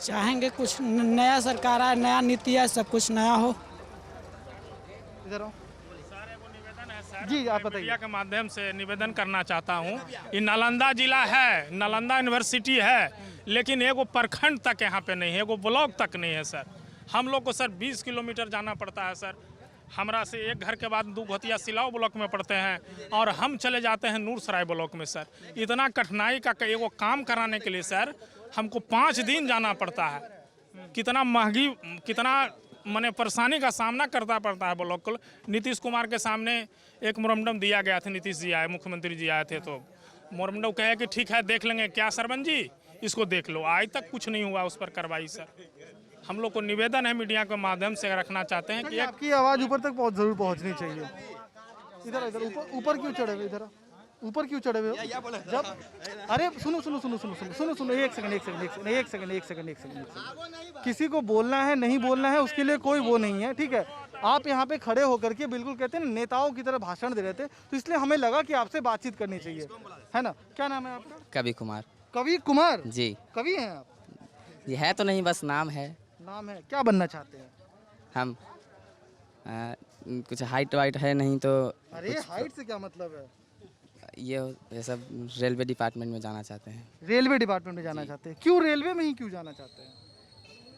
चाहेंगे कुछ नया सरकार आए, नया नीति है, सब कुछ नया हो। इधर आओ जी, आप बताइए। मीडिया के माध्यम से निवेदन करना चाहता हूँ। ये नालंदा जिला है, नालंदा यूनिवर्सिटी है, लेकिन एगो प्रखंड तक यहाँ पे नहीं है, एगो ब्लॉक तक नहीं है सर। हम लोग को सर 20 किलोमीटर जाना पड़ता है सर। हमरा से एक घर के बाद 2 घोतिया सिलाव ब्लॉक में पड़ते हैं और हम चले जाते हैं नूरसराय ब्लॉक में सर। इतना कठिनाई का एगो काम कराने के लिए सर हमको 5 दिन जाना पड़ता है। कितना महंगी, कितना माने परेशानी का सामना करना पड़ता है ब्लॉक को। नीतीश कुमार के सामने एक मोरंडम दिया गया था, नीतीश जी आए, मुख्यमंत्री जी आए थे, तो मोरंडम कहे कि ठीक है देख लेंगे। क्या सरपंच जी इसको देख लो, आज तक कुछ नहीं हुआ उस पर कार्रवाई सर। हम लोग को निवेदन है, मीडिया के माध्यम से रखना चाहते हैं कि आपकी आवाज़ ऊपर तक जरूर पहुंचनी चाहिए। इधर इधर ऊपर क्यों चढ़े हुए? इधर ऊपर क्यों चढ़े हुए हो? जब अरे सुनो सुनो सुनो सुनो सुनो सुनो सुनो एक सेकंड। किसी को बोलना है नहीं बोलना है उसके लिए कोई वो नहीं है, ठीक है। आप यहाँ पे खड़े होकर के बिल्कुल कहते हैं नेताओं की तरह भाषण दे रहे थे, तो इसलिए हमें लगा कि आपसे बातचीत करनी चाहिए, है ना? क्या नाम है आपका? कवि कुमार। कवि कुमार जी। कवि हैं आप? ये है तो नहीं, बस नाम है। नाम है। क्या बनना चाहते हैं? हम कुछ हाइट वाइट है नहीं तो। अरे हाइट से क्या मतलब है? ये सब रेलवे डिपार्टमेंट में जाना चाहते हैं। रेलवे डिपार्टमेंट में जाना चाहते हैं? क्यों रेलवे में ही क्यों जाना चाहते हैं?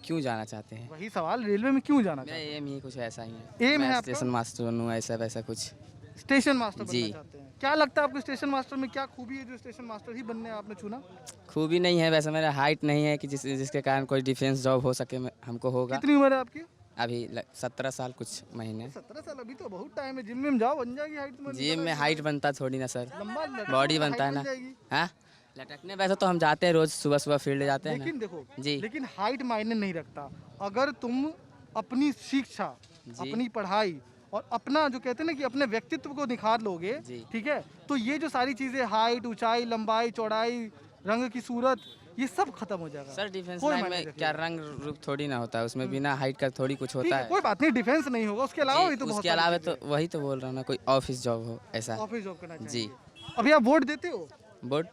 क्यों जाना चाहते हैं? वही सवाल, रेलवे में क्यों जाना चाहते मेरा एम ही कुछ ऐसा ही है। एम है मैं आपका? स्टेशन मास्टर बनूँ, ऐसा वैसा कुछ। हैं? स्टेशन मास्टर बनना जी। चाहते हैं? क्या लगता है आपको स्टेशन मास्टर में क्या खूबी है जो स्टेशन मास्टर ही बनने आपने चुना? खूबी नहीं है, वैसे मेरा हाइट नहीं है कि जिसके कारण कोई डिफेंस जॉब हो सके हमको होगा। कितनी उम्र है आपकी? अभी 17 साल कुछ महीने। 17 साल, अभी तो बहुत टाइम है। जिम में जाओ, बन जाएगी हाइट तुम्हारी। जिम में हाइट बनता थोड़ी ना सर, लंबा लटको, बॉडी बनता है height ना। बन जाएगी। हाँ, लटकने वैसे तो हम जाते हैं रोज, सुबह सुबह फील्ड जाते हैं लेकिन ना। देखो जी। लेकिन हाइट मायने नहीं रखता। अगर तुम अपनी शिक्षा, जी। अपनी पढ़ाई और अपना जो कहते हैं ना कि अपने व्यक्तित्व को निखार लोगे, जी। ठीक है, तो ये जो सारी चीजें हाइट, ऊंचाई, लंबाई, चौड़ाई, रंग की सूरत, ये सब खत्म हो जाएगा। सर डिफेंस कोई लाइन मायने में रखिए। क्या रंग रूप थोड़ी ना होता है, उसमें बिना हाइट का थोड़ी कुछ ठीक होता है, है। कोई बात नहीं, डिफेंस नहीं होगा, उसके अलावा भी तो बहुत उसके सारी अलावा चीजें तो वही तो बोल रहा हूँ ना, कोई ऑफिस जॉब हो ऐसा। हैं। ऑफिस जॉब करना चाहिए। जी। अभी आप वोट देते हो? बोर्ड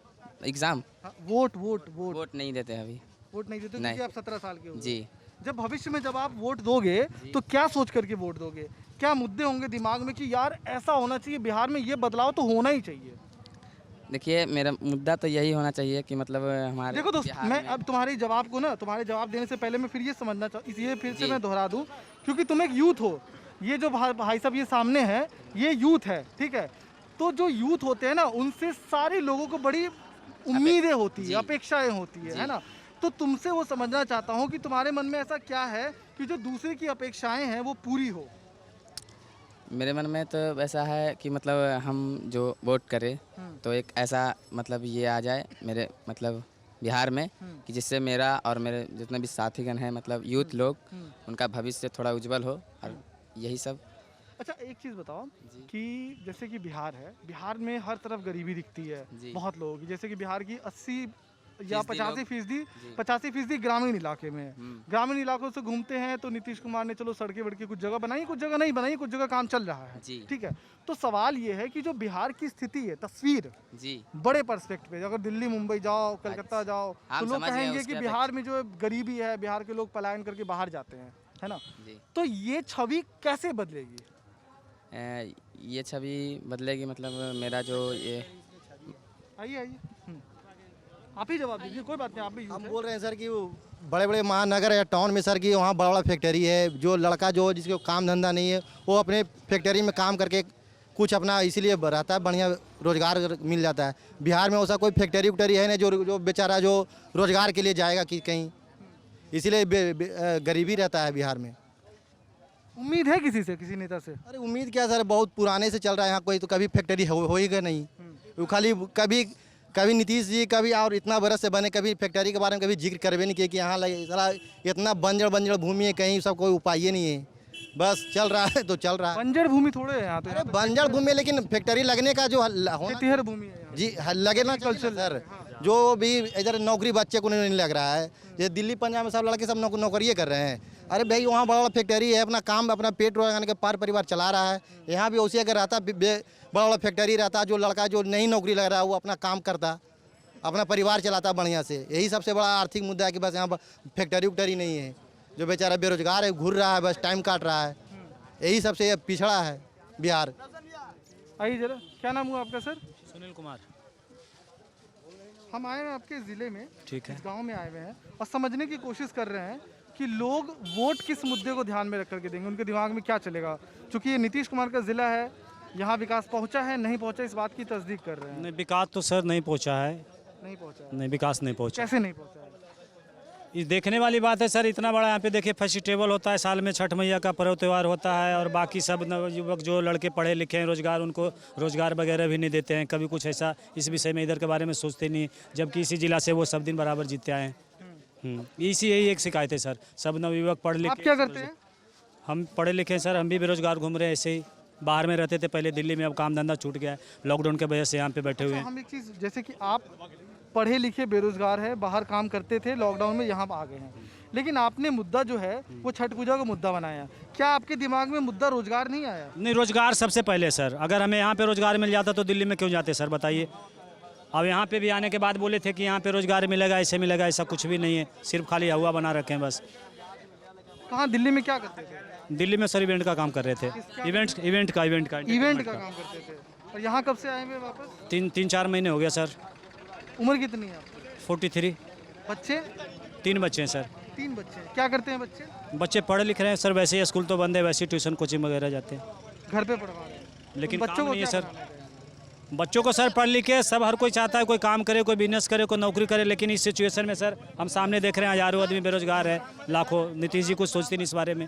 एग्जाम हाँ, वोट वोट वोट वोट नहीं देते अभी। वोट नहीं देते नहीं। क्योंकि आप 17 साल के हो। जी। जब भविष्य में जब आप वोट दोगे तो क्या सोच करके वोट दोगे? क्या मुद्दे होंगे दिमाग में कि यार ऐसा होना चाहिए, बिहार में ये बदलाव तो होना ही चाहिए? देखिए मेरा मुद्दा तो यही होना चाहिए कि मतलब हमारे देखो दोस्त, बिहार मैं में- अब तुम्हारे जवाब को ना, तुम्हारे जवाब देने से पहले मैं फिर ये समझना इसलिए फिर से जी। मैं दोहरा दूं क्योंकि तुम एक यूथ हो। ये जो भाई साहब ये सामने है, ये यूथ है, ठीक है? तो जो यूथ होते हैं ना, उनसे सारे लोगों को बड़ी उम्मीदें होती है, जी। अपेक्षाएं होती है ना? तो तुमसे वो समझना चाहता हूँ कि तुम्हारे मन में ऐसा क्या है कि जो दूसरे की अपेक्षाएं हैं वो पूरी हो? मेरे मन में तो ऐसा है कि मतलब हम जो वोट करें तो एक ऐसा मतलब ये आ जाए मेरे मतलब बिहार में कि जिससे मेरा और मेरे जितने भी साथीगण हैं मतलब यूथ लोग उनका भविष्य थोड़ा उज्जवल हो और यही सब। अच्छा एक चीज़ बताओ कि जैसे कि बिहार है, बिहार में हर तरफ गरीबी दिखती है जी। बहुत लोगों की। जैसे कि बिहार की 80 या फीसदी 85% ग्रामीण इलाके में है। ग्रामीण इलाकों से घूमते हैं तो नीतीश कुमार ने चलो सड़कें वड़कें कुछ जगह बनाई, कुछ जगह नहीं बनाई, कुछ जगह काम चल रहा है, जी। ठीक है? तो सवाल ये है कि जो बिहार की स्थिति है, तस्वीर जी। बड़े पर्सपेक्ट पे, अगर दिल्ली मुंबई जाओ, कलकत्ता जाओ तो हम लोग समझ गए कहेंगे उसके कि बिहार में जो गरीबी है, बिहार के लोग पलायन करके बाहर जाते हैं, है ना? जी। तो ये छवि कैसे बदलेगी? ये छवि बदलेगी मतलब मेरा जो ये आइए आप ही जवाब दीजिए, कोई बात नहीं, आप भी हम बोल रहे हैं सर कि वो बड़े बड़े महानगर या टाउन में सर कि वहाँ बड़ा बड़ा फैक्ट्री है, जो लड़का जो जिसको काम धंधा नहीं है वो अपने फैक्ट्री में काम करके कुछ अपना इसीलिए रहता है, बढ़िया रोजगार मिल जाता है। बिहार में वैसा कोई फैक्ट्री उक्टरी है नहीं जो बेचारा जो रोजगार के लिए जाएगा कि कहीं, इसीलिए गरीबी रहता है बिहार में। उम्मीद है किसी से, किसी नेता से? अरे उम्मीद क्या सर, बहुत पुराने से चल रहा है यहाँ, कोई तो कभी फैक्ट्री होएगा नहीं। वो खाली कभी नीतीश जी कभी और इतना बरस से बने, कभी फैक्ट्री के बारे में कभी जिक्र करवे नहीं किए कि यहाँ लगे साला इतना बंजर भूमि है, कहीं सब कोई उपाय ही नहीं है, बस चल रहा है तो चल रहा है। बंजर भूमि थोड़े है यहाँ तो, अरे बंजर भूमि है, लेकिन फैक्ट्री लगने का जो होना खेतीहर भूमि है यहाँ। जी लगे ना कल्चर सर, जो भी इधर नौकरी बच्चे को नहीं लग रहा है। ये दिल्ली पंजाब में सब लड़के सब नौकरी कर रहे हैं। अरे भाई वहाँ बड़ा बड़ा फैक्ट्री है, अपना काम अपना पेट रोजाने के पार परिवार चला रहा है। यहाँ भी उसी अगर रहता बड़ा बड़ा फैक्ट्री रहता, जो लड़का जो नहीं नौकरी लग रहा है वो अपना काम करता, अपना परिवार चलाता बढ़िया से। यही सबसे बड़ा आर्थिक मुद्दा है कि बस यहाँ फैक्ट्री उक्टरी नहीं है, जो बेचारा बेरोजगार है घूर रहा है, बस टाइम काट रहा है। यही सबसे पिछड़ा है बिहार। आइए जरा, क्या नाम हुआ आपका सर? सुनील कुमार। हम आए हैं आपके ज़िले में, ठीक है। इस गांव में आए हुए हैं और समझने की कोशिश कर रहे हैं कि लोग वोट किस मुद्दे को ध्यान में रख करके देंगे, उनके दिमाग में क्या चलेगा। क्योंकि ये नीतीश कुमार का ज़िला है, यहाँ विकास पहुँचा है नहीं पहुँचा, इस बात की तस्दीक कर रहे हैं। नहीं विकास तो सर नहीं पहुंचा है, नहीं पहुँचा है। नहीं विकास नहीं पहुंचा। कैसे नहीं पहुँचा है? ये देखने वाली बात है सर, इतना बड़ा यहाँ पे देखिए फेस्टिवल होता है, साल में छठ मैया का पर्व त्यौहार होता है और बाकी सब युवक जो लड़के पढ़े लिखे हैं रोजगार, उनको रोजगार वगैरह भी नहीं देते हैं। कभी कुछ ऐसा इस विषय में इधर के बारे में सोचते नहीं, जबकि इसी जिला से वो सब दिन बराबर जीतते आए हैं। इसी यही एक शिकायत है सर, सब नवयुवक पढ़ आप लिखे। क्या करते हैं? हम पढ़े लिखे हैं सर, हम भी बेरोजगार घूम रहे हैं ऐसे ही। बाहर में रहते थे पहले दिल्ली में, अब काम धंधा छूट गया है, लॉकडाउन की वजह से यहाँ पे बैठे हुए हैं। हम एक चीज़, जैसे कि आप पढ़े लिखे बेरोजगार है, बाहर काम करते थे, लॉकडाउन में यहाँ आ गए हैं, लेकिन आपने मुद्दा जो है वो छठ पूजा का मुद्दा बनाया। क्या आपके दिमाग में मुद्दा रोजगार नहीं आया? नहीं, रोजगार सबसे पहले सर। अगर हमें यहाँ पे रोजगार मिल जाता तो दिल्ली में क्यों जाते सर, बताइए। अब यहाँ पे भी आने के बाद बोले थे कि यहाँ पे रोजगार मिलेगा, ऐसे मिलेगा, ऐसा कुछ भी नहीं है, सिर्फ खाली हवा बना रखे हैं बस। कहाँ दिल्ली में क्या करते थे? दिल्ली में सर इवेंट का काम कर रहे थे, इवेंट का इवेंट का काम करते थे। और यहाँ कब से आए हुए वापस? तीन चार महीने हो गया सर। उम्र कितनी है आपकी? 43। बच्चे? 3 बच्चे हैं सर। 3 बच्चे। क्या करते हैं बच्चे? बच्चे पढ़ लिख रहे हैं सर, वैसे ही स्कूल तो बंद है, वैसे ही ट्यूशन कोचिंग वगैरह जाते हैं, घर पे पढ़वा रहे हैं, लेकिन बच्चों काम को नहीं है क्या सर। बनाना है? बच्चों को सर पढ़ लिख के सब हर कोई चाहता है कोई काम करे, कोई बिजनेस करे, कोई नौकरी करे, लेकिन इस सिचुएशन में सर हम सामने देख रहे हैं हजारों आदमी बेरोजगार है, लाखों। नीतीश जी कुछ सोचते नहीं इस बारे में।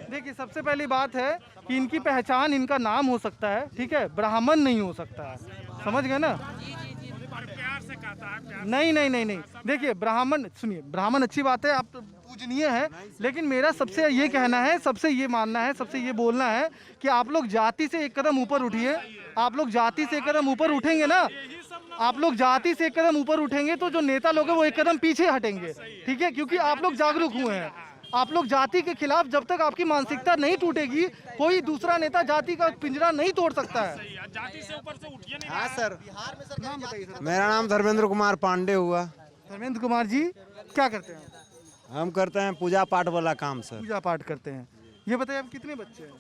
देखिए सबसे पहली बात है कि इनकी पहचान, इनका नाम हो सकता है, ठीक है, ब्राह्मण नहीं हो सकता है, समझ गए ना? नहीं। देखिए ब्राह्मण, सुनिए, ब्राह्मण अच्छी बात है, आप पूजनीय है, लेकिन मेरा सबसे ये कहना है, सबसे ये मानना है, सबसे ये बोलना है कि आप लोग जाति से एक कदम ऊपर उठिए। आप लोग जाति से एक कदम ऊपर उठेंगे ना, आप लोग जाति से एक कदम ऊपर उठेंगे तो जो नेता लोग हैं वो एक कदम पीछे हटेंगे, ठीक है? क्योंकि आप लोग जागरूक हुए हैं। आप लोग जाति के खिलाफ, जब तक आपकी मानसिकता नहीं टूटेगी, कोई दूसरा नेता जाति का पिंजरा नहीं तोड़ सकता है। जाति से ऊपर से उठिए नहीं। हाँ सर, नाम बताइए सर। मेरा नाम धर्मेंद्र कुमार पांडे हुआ। धर्मेंद्र कुमार जी, क्या करते हैं आप? हम करते हैं पूजा पाठ वाला काम सर। पूजा पाठ करते हैं। ये बताइए आप कितने बच्चे हैं?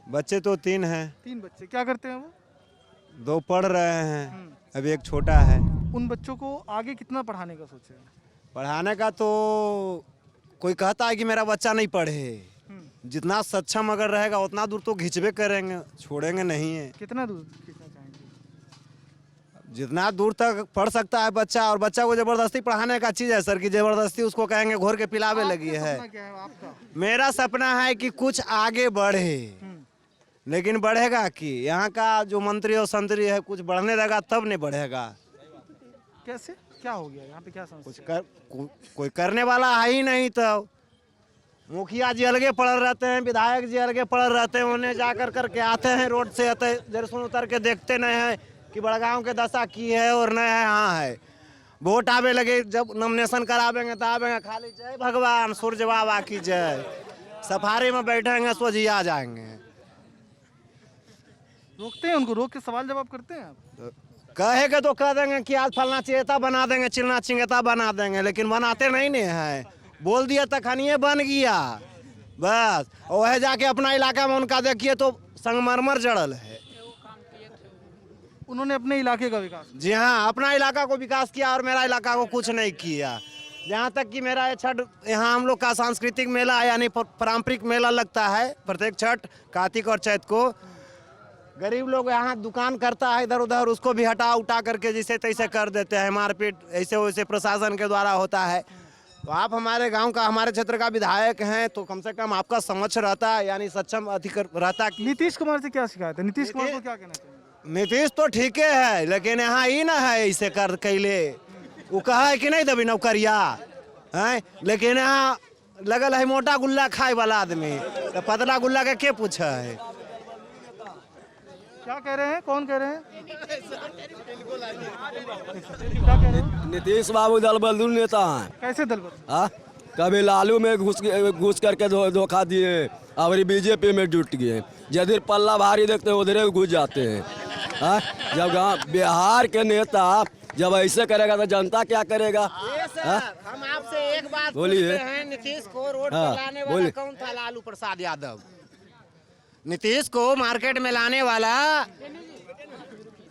बच्चे तो 3 हैं, 3 बच्चे। क्या करते हैं वो? 2 पढ़ रहे हैं, अभी एक छोटा है। उन बच्चों को आगे कितना पढ़ाने का सोचे हैं? पढ़ाने का तो कोई कहता है कि मेरा बच्चा नहीं पढ़े, जितना सक्षम अगर रहेगा उतना दूर तो खिंचबे करेंगे, छोड़ेंगे नहीं है। कितना दूर खींचना चाहेंगे? जितना दूर तक पढ़ सकता है बच्चा, और बच्चा को जबरदस्ती पढ़ाने का चीज़ है सर कि जबरदस्ती उसको कहेंगे घोर के पिलावे लगी है। सपना क्या है आपका? मेरा सपना है कि कुछ आगे बढ़े, लेकिन बढ़ेगा कि यहाँ का जो मंत्री और संतरी है कुछ बढ़ने लगा तब नहीं बढ़ेगा। कैसे? क्या हो गया यहाँ पे? क्या समस्या? कोई करने वाला है ही नहीं। तो मुखिया जी अलगे पड़ रहते हैं, विधायक जी अलगे पड़ रहते हैं, उन्हें जा करके आते हैं, रोड से आते जरसुन उतर के देखते नहीं है कि बड़गांव के दशा की है और नहीं है। हाँ है, वोट आवे लगे जब नॉमिनेशन करावेंगे तो आवेंगे खाली जय भगवान सूर्य बाबा की जय, सफारी में बैठेंगे सोझिया जाएंगे। रोकते हैं उनको? रोक के सवाल जवाब करते हैं आप? कहेंगे तो कह देंगे कि आज फलना चेता बना देंगे, चिलना चिंगेता बना देंगे, लेकिन बनाते नहीं है। बोल दिया तखनिए बन गया बस। और वह जाके अपना इलाका में उनका देखिए तो संगमरमर जड़ल है। उन्होंने अपने इलाके का विकास? जी हाँ, अपना इलाका को विकास किया और मेरा इलाका को कुछ नहीं किया। जहाँ तक कि मेरा ये छठ, यहाँ हम लोग का सांस्कृतिक मेला यानी पारंपरिक मेला लगता है प्रत्येक छठ, कार्तिक और चैत को। गरीब लोग यहाँ दुकान करता है इधर उधर, उसको भी हटा उठा करके जैसे तैसे कर देते हैं, मारपीट ऐसे वैसे प्रशासन के द्वारा होता है। तो आप हमारे गांव का, हमारे क्षेत्र का विधायक हैं, तो कम से कम आपका समझ रहता है, यानी सक्षम अधिकार रहता। नीतीश कुमार से क्या शिकायत है? नीतीश कुमार को क्या कहना चाहिए? नीतीश तो ठीक है, लेकिन यहाँ ही ना है इसे कर कैले। वो कहा है कि नहीं दबी नौकरिया है, लेकिन यहाँ लगल है मोटा गुल्ला खाए वाला आदमी, तो पतला गुल्ला के पूछा है? क्या कह रहे हैं? कौन कह रहे हैं? क्या कह रहे हैं? नीतीश बाबू दल बदलू नेता हैं। कैसे दल बदलू? हाँ, कभी लालू में घुस करके धोखा दिए, और बीजेपी में जुट गए। जिधर पल्ला भारी देखते हैं उधर घुस जाते हैं। हाँ, जब बिहार के नेता जब ऐसे करेगा तो जनता क्या करेगा? हम आपसे एक बात बोलिए। नीतीश को रोड हाँ, पर लाने वाला कौन था? लालू प्रसाद यादव। नीतीश को मार्केट में लाने वाला,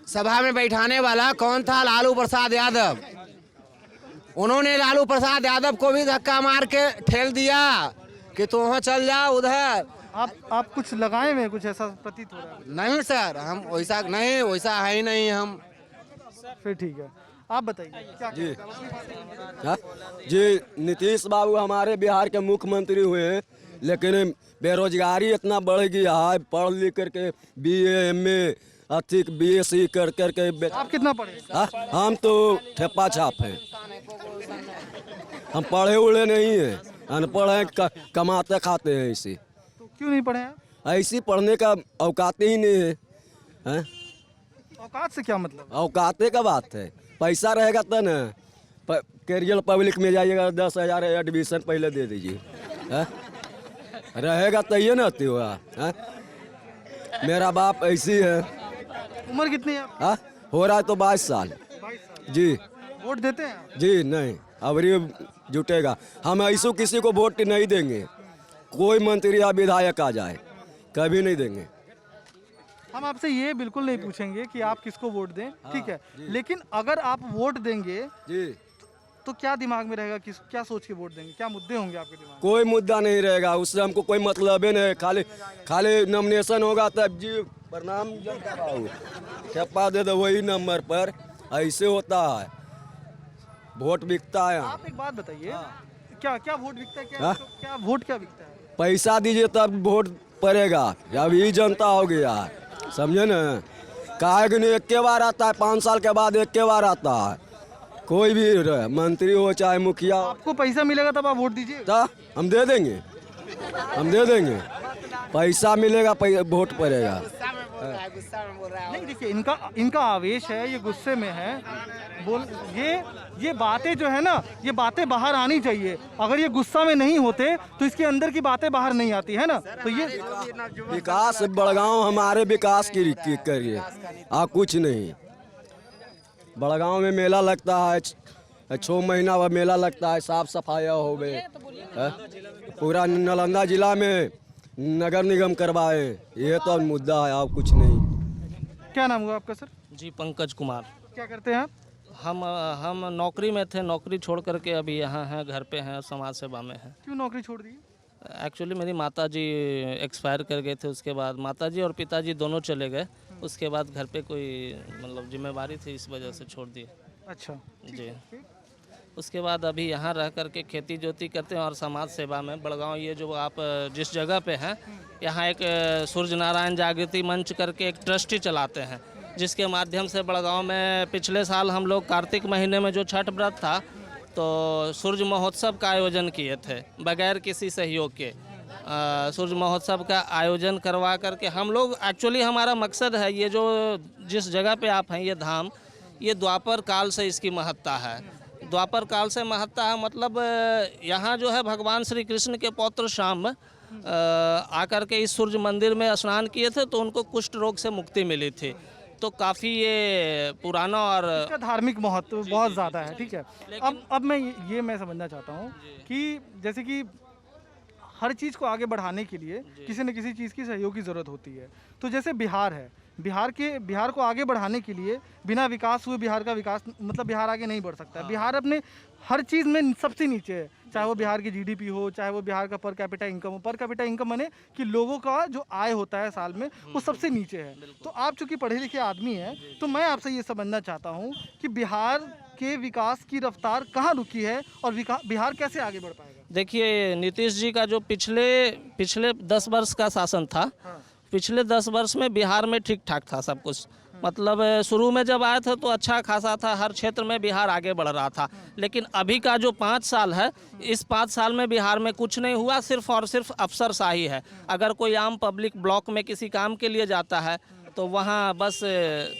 सभा में बैठाने वाला कौन था? लालू प्रसाद यादव। उन्होंने लालू प्रसाद यादव को भी धक्का मार के ठेल दिया कि तू वहाँ चल जा उधर। आप कुछ लगाए हुए, कुछ ऐसा प्रतीत हो रहा है? नहीं सर, हम वैसा नहीं, वैसा है ही नहीं हम। फिर ठीक है, आप बताइए क्या जी। हाँ? जी, नीतीश बाबू हमारे बिहार के मुख्यमंत्री हुए हैं, लेकिन बेरोजगारी इतना बढ़ गया है। पढ़ लिख करके BA MA अधिक BSc कर करके। आप कितना पढ़े? हाँ? हम तो ठेपा छाप हैं, हम पढ़े उड़े नहीं हैं, अनपढ़ हैं, कमाते खाते हैं। ऐसे तो क्यों नहीं पढ़े आप? ऐसी पढ़ने का औकात ही नहीं है। हैं? औकात से क्या मतलब? औकाते का बात है, पैसा रहेगा तो ना। कैरियर पब्लिक में जाइएगा, 10,000 एडमिशन पहले दे दीजिए। हैं? रहेगा तो ये ना होगा। मेरा बाप ऐसी है। उम्र कितनी है? हाँ, हो रहा है तो 22 साल। 22 साल। जी। वोट देते हैं आप? जी नहीं, अब ये जुटेगा। हम ऐसे किसी को वोट नहीं देंगे, कोई मंत्री या विधायक आ जाए, कभी नहीं देंगे। हम आपसे ये बिल्कुल नहीं पूछेंगे कि आप किसको वोट दें, ठीक है, लेकिन अगर आप वोट देंगे जी तो क्या दिमाग में रहेगा, क्या सोच के वोट देंगे? क्या मुद्दे होंगे आपके दिमाग में? कोई मुद्दा नहीं रहेगा, उससे हमको कोई मतलब ही नहीं। खाली नॉमिनेशन होगा तब जी प्रणाम ठप्पा दे दो वही नंबर पर। ऐसे होता है, वोट बिकता है। आप एक बात बताइए, क्या वोट बिकता है? क्या वोट क्या बिकता है? पैसा दीजिए तब वोट पड़ेगा। अब ये जनता हो गया, समझे ना? काहे कि नहीं, एक के बार आता है, 5 साल के बाद एक के बार आता है। कोई भी रहे, मंत्री हो चाहे मुखिया। आपको पैसा मिलेगा तब आप वोट दीजिए? तो हम दे देंगे, हम दे देंगे। पैसा मिलेगा, वोट पड़ेगा। नहीं, देखिए इनका आवेश है, ये गुस्से में है। ये बातें जो है ना, ये बातें बाहर आनी चाहिए। अगर ये गुस्सा में नहीं होते तो इसके अंदर की बातें बाहर नहीं आती है ना। तो ये विकास, बड़गांव हमारे विकास की करिए, कुछ नहीं। बड़गांव में मेला लगता है, 6 महीना वह मेला लगता है, साफ सफाई हो गए, पूरा नालंदा जिला में नगर निगम करवाए, ये तो मुद्दा है और कुछ नहीं। क्या नाम हुआ आपका सर? जी पंकज कुमार। क्या करते हैं आप? हम नौकरी में थे, नौकरी छोड़ करके अभी यहाँ हैं, घर पे हैं, समाज सेवा में हैं। क्यों नौकरी छोड़ दी? एक्चुअली मेरी माताजी एक्सपायर कर गए थे, उसके बाद माताजी और पिताजी दोनों चले गए, उसके बाद घर पे कोई मतलब जिम्मेवारी थी, इस वजह से छोड़ दी। अच्छा जी, उसके बाद अभी यहाँ रह करके खेती जोती करते हैं और समाज सेवा में बड़गांव, ये जो आप जिस जगह पे हैं, यहाँ एक सूर्य नारायण जागृति मंच करके एक ट्रस्टी चलाते हैं, जिसके माध्यम से बड़गांव में पिछले साल हम लोग कार्तिक महीने में जो छठ व्रत था तो सूर्य महोत्सव का आयोजन किए थे बगैर किसी सहयोग के। सूर्य महोत्सव का आयोजन करवा करके हम लोग, एक्चुअली हमारा मकसद है, ये जो जिस जगह पे आप हैं ये धाम, ये द्वापर काल से इसकी महत्ता है। द्वापर काल से महत्ता है मतलब यहाँ जो है भगवान श्री कृष्ण के पौत्र शाम आकर के इस सूर्य मंदिर में स्नान किए थे तो उनको कुष्ठ रोग से मुक्ति मिली थी। तो काफ़ी ये पुराना और इसका धार्मिक महत्व बहुत ज़्यादा है। ठीक है, अब मैं समझना चाहता हूँ कि जैसे कि हर चीज़ को आगे बढ़ाने के लिए किसी न किसी चीज़ की सहयोग की ज़रूरत होती है। तो जैसे बिहार है, बिहार को आगे बढ़ाने के लिए बिना विकास हुए बिहार का विकास मतलब बिहार आगे नहीं बढ़ सकता है। बिहार अपने हर चीज़ में सबसे नीचे है, चाहे वो बिहार की जीडीपी हो, चाहे वो बिहार का पर कैपिटा इनकम हो। पर कैपिटा इनकम माने कि लोगों का जो आय होता है साल में वो सबसे नीचे है। तो आप चूँकि पढ़े लिखे आदमी हैं तो मैं आपसे ये समझना चाहता हूँ कि बिहार के विकास की रफ्तार कहाँ रुकी है और बिहार कैसे आगे बढ़ पाएगा? देखिए, नीतीश जी का जो पिछले 10 वर्ष का शासन था, पिछले 10 वर्ष में बिहार में ठीक ठाक था सब कुछ। मतलब शुरू में जब आया था तो अच्छा खासा था, हर क्षेत्र में बिहार आगे बढ़ रहा था। लेकिन अभी का जो 5 साल है, इस 5 साल में बिहार में कुछ नहीं हुआ, सिर्फ और सिर्फ अफसरशाही है। अगर कोई आम पब्लिक ब्लॉक में किसी काम के लिए जाता है तो वहाँ बस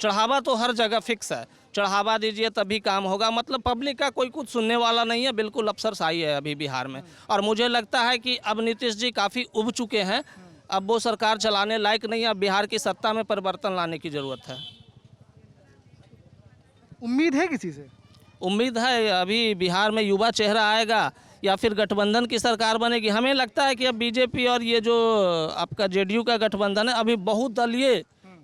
चढ़ावा तो हर जगह फिक्स है, चढ़ावा दीजिए तभी काम होगा। मतलब पब्लिक का कोई कुछ सुनने वाला नहीं है, बिल्कुल अफसरशाही है अभी बिहार में। और मुझे लगता है कि अब नीतीश जी काफ़ी उब चुके हैं, अब वो सरकार चलाने लायक नहीं है, अब बिहार की सत्ता में परिवर्तन लाने की ज़रूरत है। उम्मीद है किसी से? उम्मीद है अभी बिहार में युवा चेहरा आएगा या फिर गठबंधन की सरकार बनेगी। हमें लगता है कि अब बीजेपी और ये जो आपका जेडीयू का गठबंधन है, अभी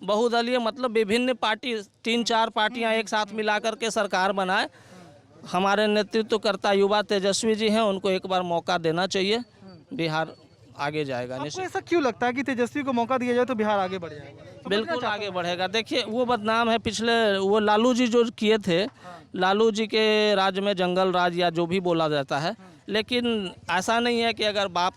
बहुदलीय मतलब विभिन्न पार्टी 3-4 पार्टियां एक साथ मिलाकर के सरकार बनाए। हमारे नेतृत्वकर्ता युवा तेजस्वी जी हैं, उनको एक बार मौका देना चाहिए, बिहार आगे जाएगा। आपको ऐसा क्यों लगता है कि तेजस्वी को मौका दिया जाए तो बिहार आगे बढ़ जाएगा? बिल्कुल आगे बढ़ेगा। देखिए, वो बदनाम है, पिछले वो लालू जी जो किए थे, लालू जी के राज में जंगल राज या जो भी बोला जाता है, लेकिन ऐसा नहीं है कि अगर बाप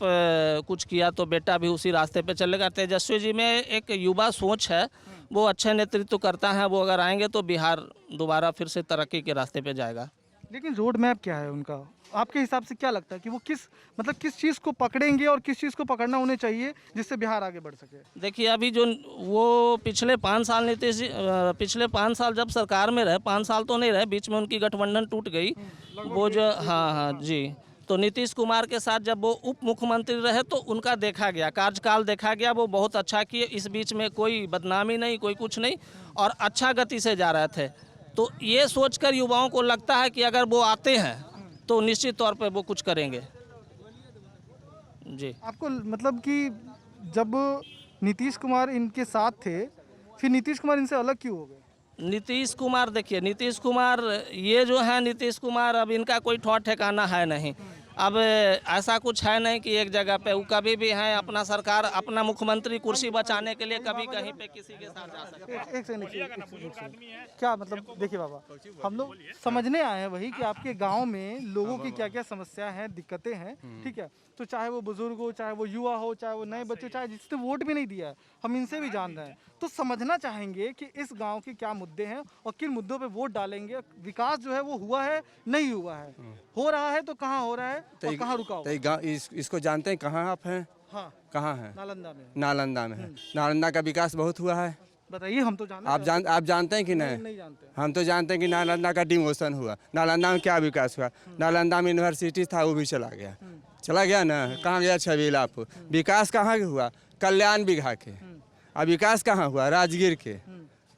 कुछ किया तो बेटा भी उसी रास्ते पे चलेगा। तेजस्वी जी में एक युवा सोच है, वो अच्छे नेतृत्व करता है, वो अगर आएंगे तो बिहार दोबारा फिर से तरक्की के रास्ते पे जाएगा। लेकिन रोड मैप क्या है उनका? आपके हिसाब से क्या लगता है कि वो किस चीज़ को पकड़ेंगे और किस चीज़ को पकड़ना उन्हें चाहिए जिससे बिहार आगे बढ़ सके? देखिए, अभी जो वो पिछले 5 साल नीतीश जी पिछले 5 साल जब सरकार में रहे, 5 साल तो नहीं रहे, बीच में उनकी गठबंधन टूट गई। वो जो हाँ जी, तो नीतीश कुमार के साथ जब वो उप मुख्यमंत्री रहे तो उनका देखा गया, कार्यकाल देखा गया, वो बहुत अच्छा किए। इस बीच में कोई बदनामी नहीं, कोई कुछ नहीं, और अच्छा गति से जा रहे थे। तो ये सोचकर युवाओं को लगता है कि अगर वो आते हैं तो निश्चित तौर पे वो कुछ करेंगे। जी, आपको मतलब कि जब नीतीश कुमार इनके साथ थे, फिर नीतीश कुमार इनसे अलग क्यों हो गए? नीतीश कुमार, देखिए नीतीश कुमार ये जो है, नीतीश कुमार अब इनका कोई ठौर ठिकाना है नहीं। अब ऐसा कुछ है नहीं कि एक जगह पे, वो कभी भी हैं अपना सरकार, अपना मुख्यमंत्री कुर्सी बचाने के लिए कभी कहीं पे किसी के साथ जा सकते हैं। एक सेकंड, क्या मतलब, देखिए बाबा, हम लोग समझने आए हैं वही कि आपके गांव में लोगों की क्या क्या समस्या हैं, दिक्कतें हैं। ठीक है, तो चाहे वो बुजुर्ग हो, चाहे वो युवा हो, चाहे वो नए बच्चे, चाहे जिसने वोट भी नहीं दिया है, हम इनसे भी जान रहे हैं। तो समझना चाहेंगे कि इस गांव के क्या मुद्दे हैं और किन मुद्दों पे वोट डालेंगे। विकास जो है वो हुआ है, नहीं हुआ है, हो रहा है तो कहाँ हो रहा है और कहाँ रुका हुआ है? इसको जानते हैं कहाँ आप हैं? हाँ, कहाँ हैं? नालंदा में है। नालंदा का विकास बहुत हुआ है। बताइए, हम तो जानते आप जानते हैं कि नहीं जानते। हम तो जानते हैं कि नालंदा का डिमोशन हुआ। नालंदा में क्या विकास हुआ? नालंदा में यूनिवर्सिटी था, वो भी चला गया ना। कहाँ गया छबीलापुर? विकास कहाँ हुआ? कल्याण बिघा के। अब विकास कहाँ हुआ? राजगीर के।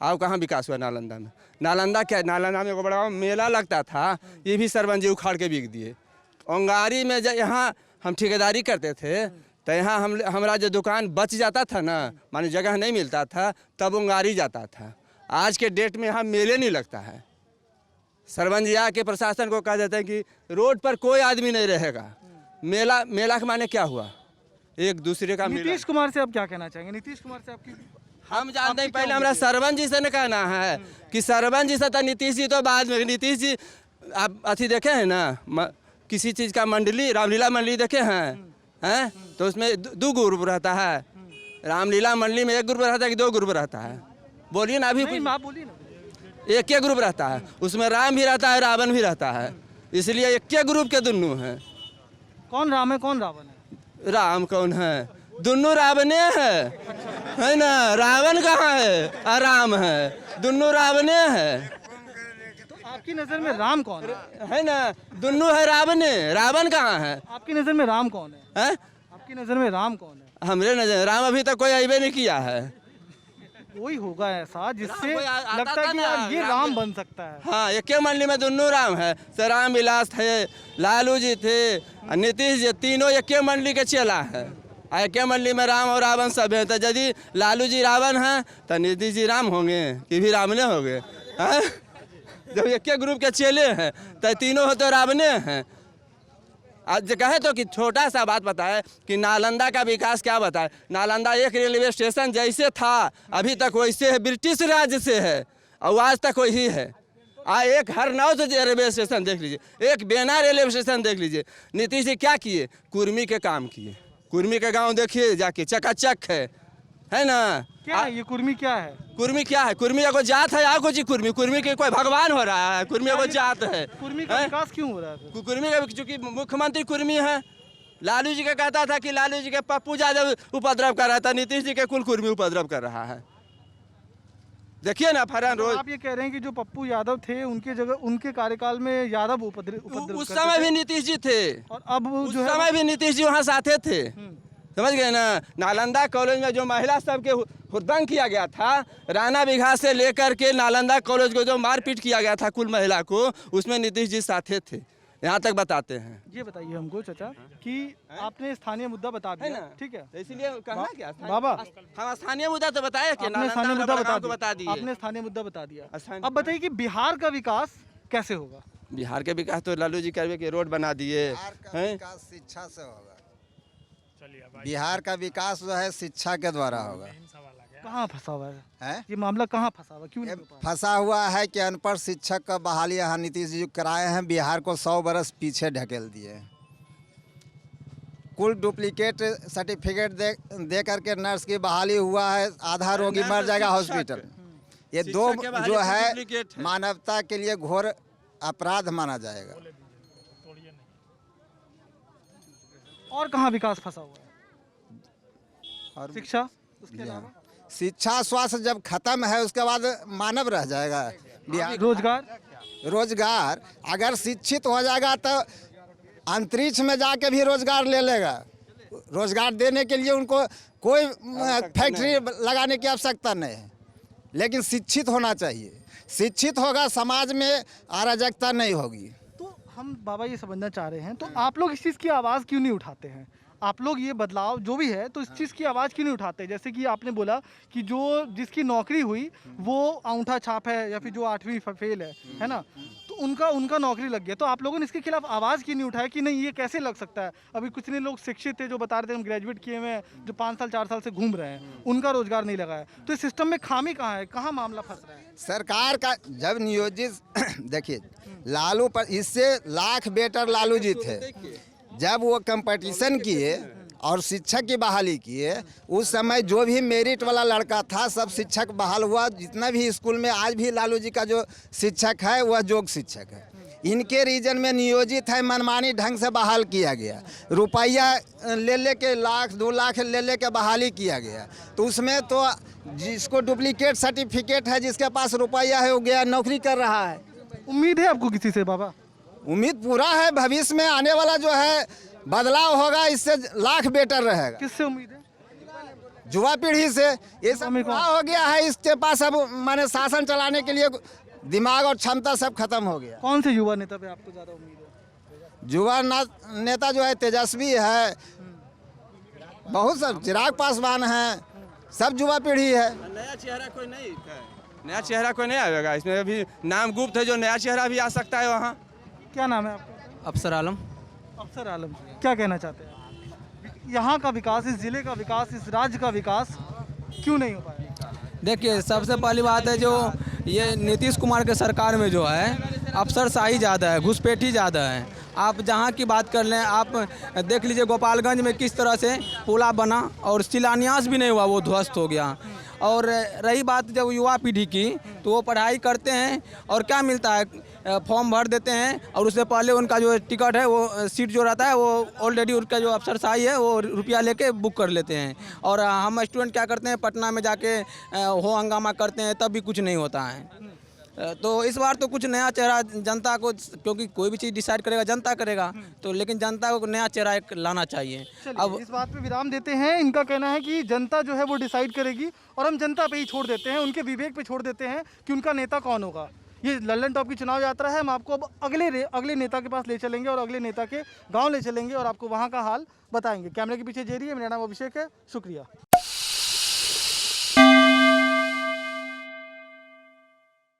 आओ कहाँ विकास हुआ नालंदा में? नालंदा क्या, नालंदा में बड़ा मेला लगता था, ये भी सरपंच जी उखाड़ के बिक दिए। ओंगारी में जब यहाँ हम ठेकेदारी करते थे तो यहाँ हमारा जो दुकान बच जाता था ना, माने जगह नहीं मिलता था, तब ओंगारी जाता था। आज के डेट में यहाँ मेले नहीं लगता है। सरपंच जी आके प्रशासन को कह देते हैं कि रोड पर कोई आदमी नहीं रहेगा। मेला के माने क्या हुआ? एक दूसरे का नीतीश कुमार से आप क्या कहना चाहेंगे? नीतीश कुमार से आपकी हम जानते हैं, पहले हमारा सरपंच जी से न कहना है कि सरपंच जी से तो नीतीश जी तो बाद में। नीतीश जी आप अथी देखे हैं ना, किसी चीज़ का मंडली, रामलीला मंडली देखे हैं तो उसमें 2 ग्रुप रहता है। रामलीला मंडली में 1 ग्रुप रहता है कि 2 ग्रुप रहता है? बोलिए ना, अभी बोलिए ना। एक ही ग्रुप रहता है, उसमें राम भी रहता है, रावण भी रहता है, इसलिए एक ही ग्रुप के दोनों हैं। कौन राम है कौन रावण है? राम कौन है? दोनों रावणे है ना? रावण कहाँ है और राम है, दोनों रावणे है। तो आपकी नजर में राम कौन है ना? दोनों है रावणे, रावण कहाँ है? आपकी नजर में राम कौन है? आपकी नजर में राम कौन है? हमरे नजर राम अभी तक कोई अबे नहीं किया है। कोई होगा ऐसा जिससे लगता है कि यार ये राम बन सकता है। हाँ, एक मंडली में दोनों राम है। सर राम विलास थे, लालू जी थे, नीतीश जी, तीनों एक मंडली के चेला है। एक मंडली में राम और रावण सब है। तो यदि लालू जी रावण हैं तो नीतीश जी राम होंगे कि भी रावणे होंगे? जब एक ग्रुप के चेले हैं तो तीनों तो रावणे हैं। आज कहे तो कि छोटा सा बात बताए कि नालंदा का विकास क्या बताए। नालंदा एक रेलवे स्टेशन जैसे था अभी तक वैसे है, ब्रिटिश राज से है और आज तक वही है। एक हरनौत रेलवे स्टेशन देख लीजिए, एक बेना रेलवे स्टेशन देख लीजिए। नीतीश जी क्या किए? कुर्मी के काम किए। कुर्मी के गांव देखिए जाके, चकाचक है ना? क्या है ये कुर्मी? क्या है कुर्मी? क्या है कुर्मी? एगो जात है या कुछ कुर्मी? कुर्मी के कोई भगवान हो रहा है? कुर्मी एगो जात है। कुर्मी का विकास क्यों हो रहा है? कुर्मी का चूंकि मुख्यमंत्री कुर्मी है। लालू जी का कहता था कि लालू जी के पप्पू यादव उपद्रव कर रहा था, नीतीश जी के कुल कुर्मी उपद्रव कर रहा है। देखिए ना फरहान रोज। आप ये कह रहे हैं कि जो पप्पू यादव थे उनके जगह, उनके कार्यकाल में यादव उपद्रव उस समय भी नीतीश जी थे और अब उस समय भी नीतीश जी वहाँ साथे थे। समझ गए ना? नालंदा कॉलेज में जो महिला सब के हुड़दंग किया गया था, राणा बिघा से लेकर के नालंदा कॉलेज को जो मारपीट किया गया था कुल महिला को, उसमें नीतीश जी साथे थे। यहाँ तक बताते हैं। ये बताइए हमको चाचा कि आपने स्थानीय मुद्दा बता दिया, ठीक है, इसलिए कहना क्या बाबा, हम स्थानीय मुद्दा तो बताया कि स्थानीय मुद्दा बता दिए। आपने स्थानीय मुद्दा बता दिया। अब बताइए कि बिहार का विकास कैसे होगा? बिहार के विकास तो लालू जी करवे के रोड बना दिए हैं। शिक्षा से होगा। बिहार का विकास जो है शिक्षा के द्वारा होगा। कहाँ फंसा हुआ है ये मामला? कहाँ फंसा हुआ? क्यों नहीं? फंसा हुआ है कि अनपढ़ शिक्षक का बहाली यहाँ नीतीश जी कराए हैं, बिहार को 100 बरस पीछे ढकेल दिए। कुल डुप्लीकेट सर्टिफिकेट दे करके नर्स की बहाली हुआ है, आधा रोगी मर जाएगा हॉस्पिटल। ये 2 जो है मानवता के लिए घोर अपराध माना जाएगा। और कहाँ विकास फंसा हुआ है? और शिक्षा, उसके अलावा शिक्षा स्वास्थ्य जब खत्म है उसके बाद मानव रह जाएगा। रोजगार अगर शिक्षित हो जाएगा तो अंतरिक्ष में जाके भी रोजगार ले लेगा। रोजगार देने के लिए उनको कोई फैक्ट्री लगाने की आवश्यकता नहीं है, लेकिन शिक्षित होना चाहिए। शिक्षित होगा समाज में अराजकता नहीं होगी। तो हम बाबा ये समझना चाह रहे हैं, तो आप लोग इस चीज़ की आवाज़ क्यों नहीं उठाते हैं? आप लोग ये बदलाव जो भी है तो इस चीज़ की आवाज़ क्यों नहीं उठाते? जैसे कि आपने बोला कि जो जिसकी नौकरी हुई वो अंगूठा छाप है या फिर जो 8वीं फेल है ना, तो उनका नौकरी लग गया। तो आप लोगों ने इसके खिलाफ आवाज़ क्यों नहीं उठाया कि नहीं ये कैसे लग सकता है? अभी कुछ नहीं लोग शिक्षित थे जो बता रहे थे हम ग्रेजुएट किए हुए हैं, जो 5 साल 4 साल से घूम रहे हैं, उनका रोजगार नहीं लगा है। तो इस सिस्टम में खामी कहाँ है? कहाँ मामला फंस रहा है? सरकार का जब नियोजित देखिए लालू पर, इससे लाख बेटर लालू जी थे। जब वो कंपटीशन किए और शिक्षक की बहाली किए, उस समय जो भी मेरिट वाला लड़का था सब शिक्षक बहाल हुआ। जितना भी स्कूल में आज भी लालू जी का जो शिक्षक है वह योग्य शिक्षक है। इनके रीजन में नियोजित है, मनमानी ढंग से बहाल किया गया। रुपया ले के लाख 2 लाख ले के बहाली किया गया। तो उसमें तो जिसको डुप्लीकेट सर्टिफिकेट है, जिसके पास रुपया है वो गया नौकरी कर रहा है। उम्मीद है आपको किसी से बाबा? उम्मीद पूरा है, भविष्य में आने वाला जो है बदलाव होगा, इससे लाख बेटर रहेगा। किससे उम्मीद है? युवा पीढ़ी से ये सब बुरा हो गया है। इसके पास अब माने शासन चलाने के लिए दिमाग और क्षमता सब खत्म हो गया। कौन से युवा नेता पे आपको ज़्यादा उम्मीद है? युवा नेता जो है तेजस्वी है, बहुत सब चिराग पासवान है, सब युवा पीढ़ी है। नया चेहरा कोई नहीं है, नया चेहरा कोई नहीं आएगा इसमें। अभी नाम गुप्त है, जो नया चेहरा भी आ सकता है वहाँ। क्या नाम है आपका? अफसर आलम। अफसर आलम, क्या कहना चाहते हैं आप? यहाँ का विकास, इस जिले का विकास, इस राज्य का विकास क्यों नहीं हो पाया? देखिए, सबसे पहली बात है जो ये नीतीश कुमार के सरकार में जो है अफसरशाही ज़्यादा है, घुसपैठी ज़्यादा है। आप जहाँ की बात कर लें, आप देख लीजिए गोपालगंज में किस तरह से पुला बना और शिलान्यास भी नहीं हुआ, वो ध्वस्त हो गया। और रही बात जब युवा पीढ़ी की, तो वो पढ़ाई करते हैं और क्या मिलता है, फॉर्म भर देते हैं और उससे पहले उनका जो टिकट है, वो सीट जो रहता है, वो ऑलरेडी उनका जो अफसरशाही है वो रुपया लेके बुक कर लेते हैं। और हम स्टूडेंट क्या करते हैं, पटना में जाके हो हंगामा करते हैं, तब भी कुछ नहीं होता है। तो इस बार तो कुछ नया चेहरा जनता को, क्योंकि कोई भी चीज़ डिसाइड करेगा जनता करेगा, तो लेकिन जनता को नया चेहरा एक लाना चाहिए। अब इस बात पे विराम देते हैं। इनका कहना है कि जनता जो है वो डिसाइड करेगी और हम जनता पे ही छोड़ देते हैं, उनके विवेक पे छोड़ देते हैं कि उनका नेता कौन होगा। ये लल्लन टॉप की चुनाव यात्रा है। हम आपको अब अगले नेता के पास ले चलेंगे और अगले नेता के गाँव ले चलेंगे और आपको वहाँ का हाल बताएंगे। कैमरे के पीछे जेरी है, मेरा नाम अभिषेक है, शुक्रिया।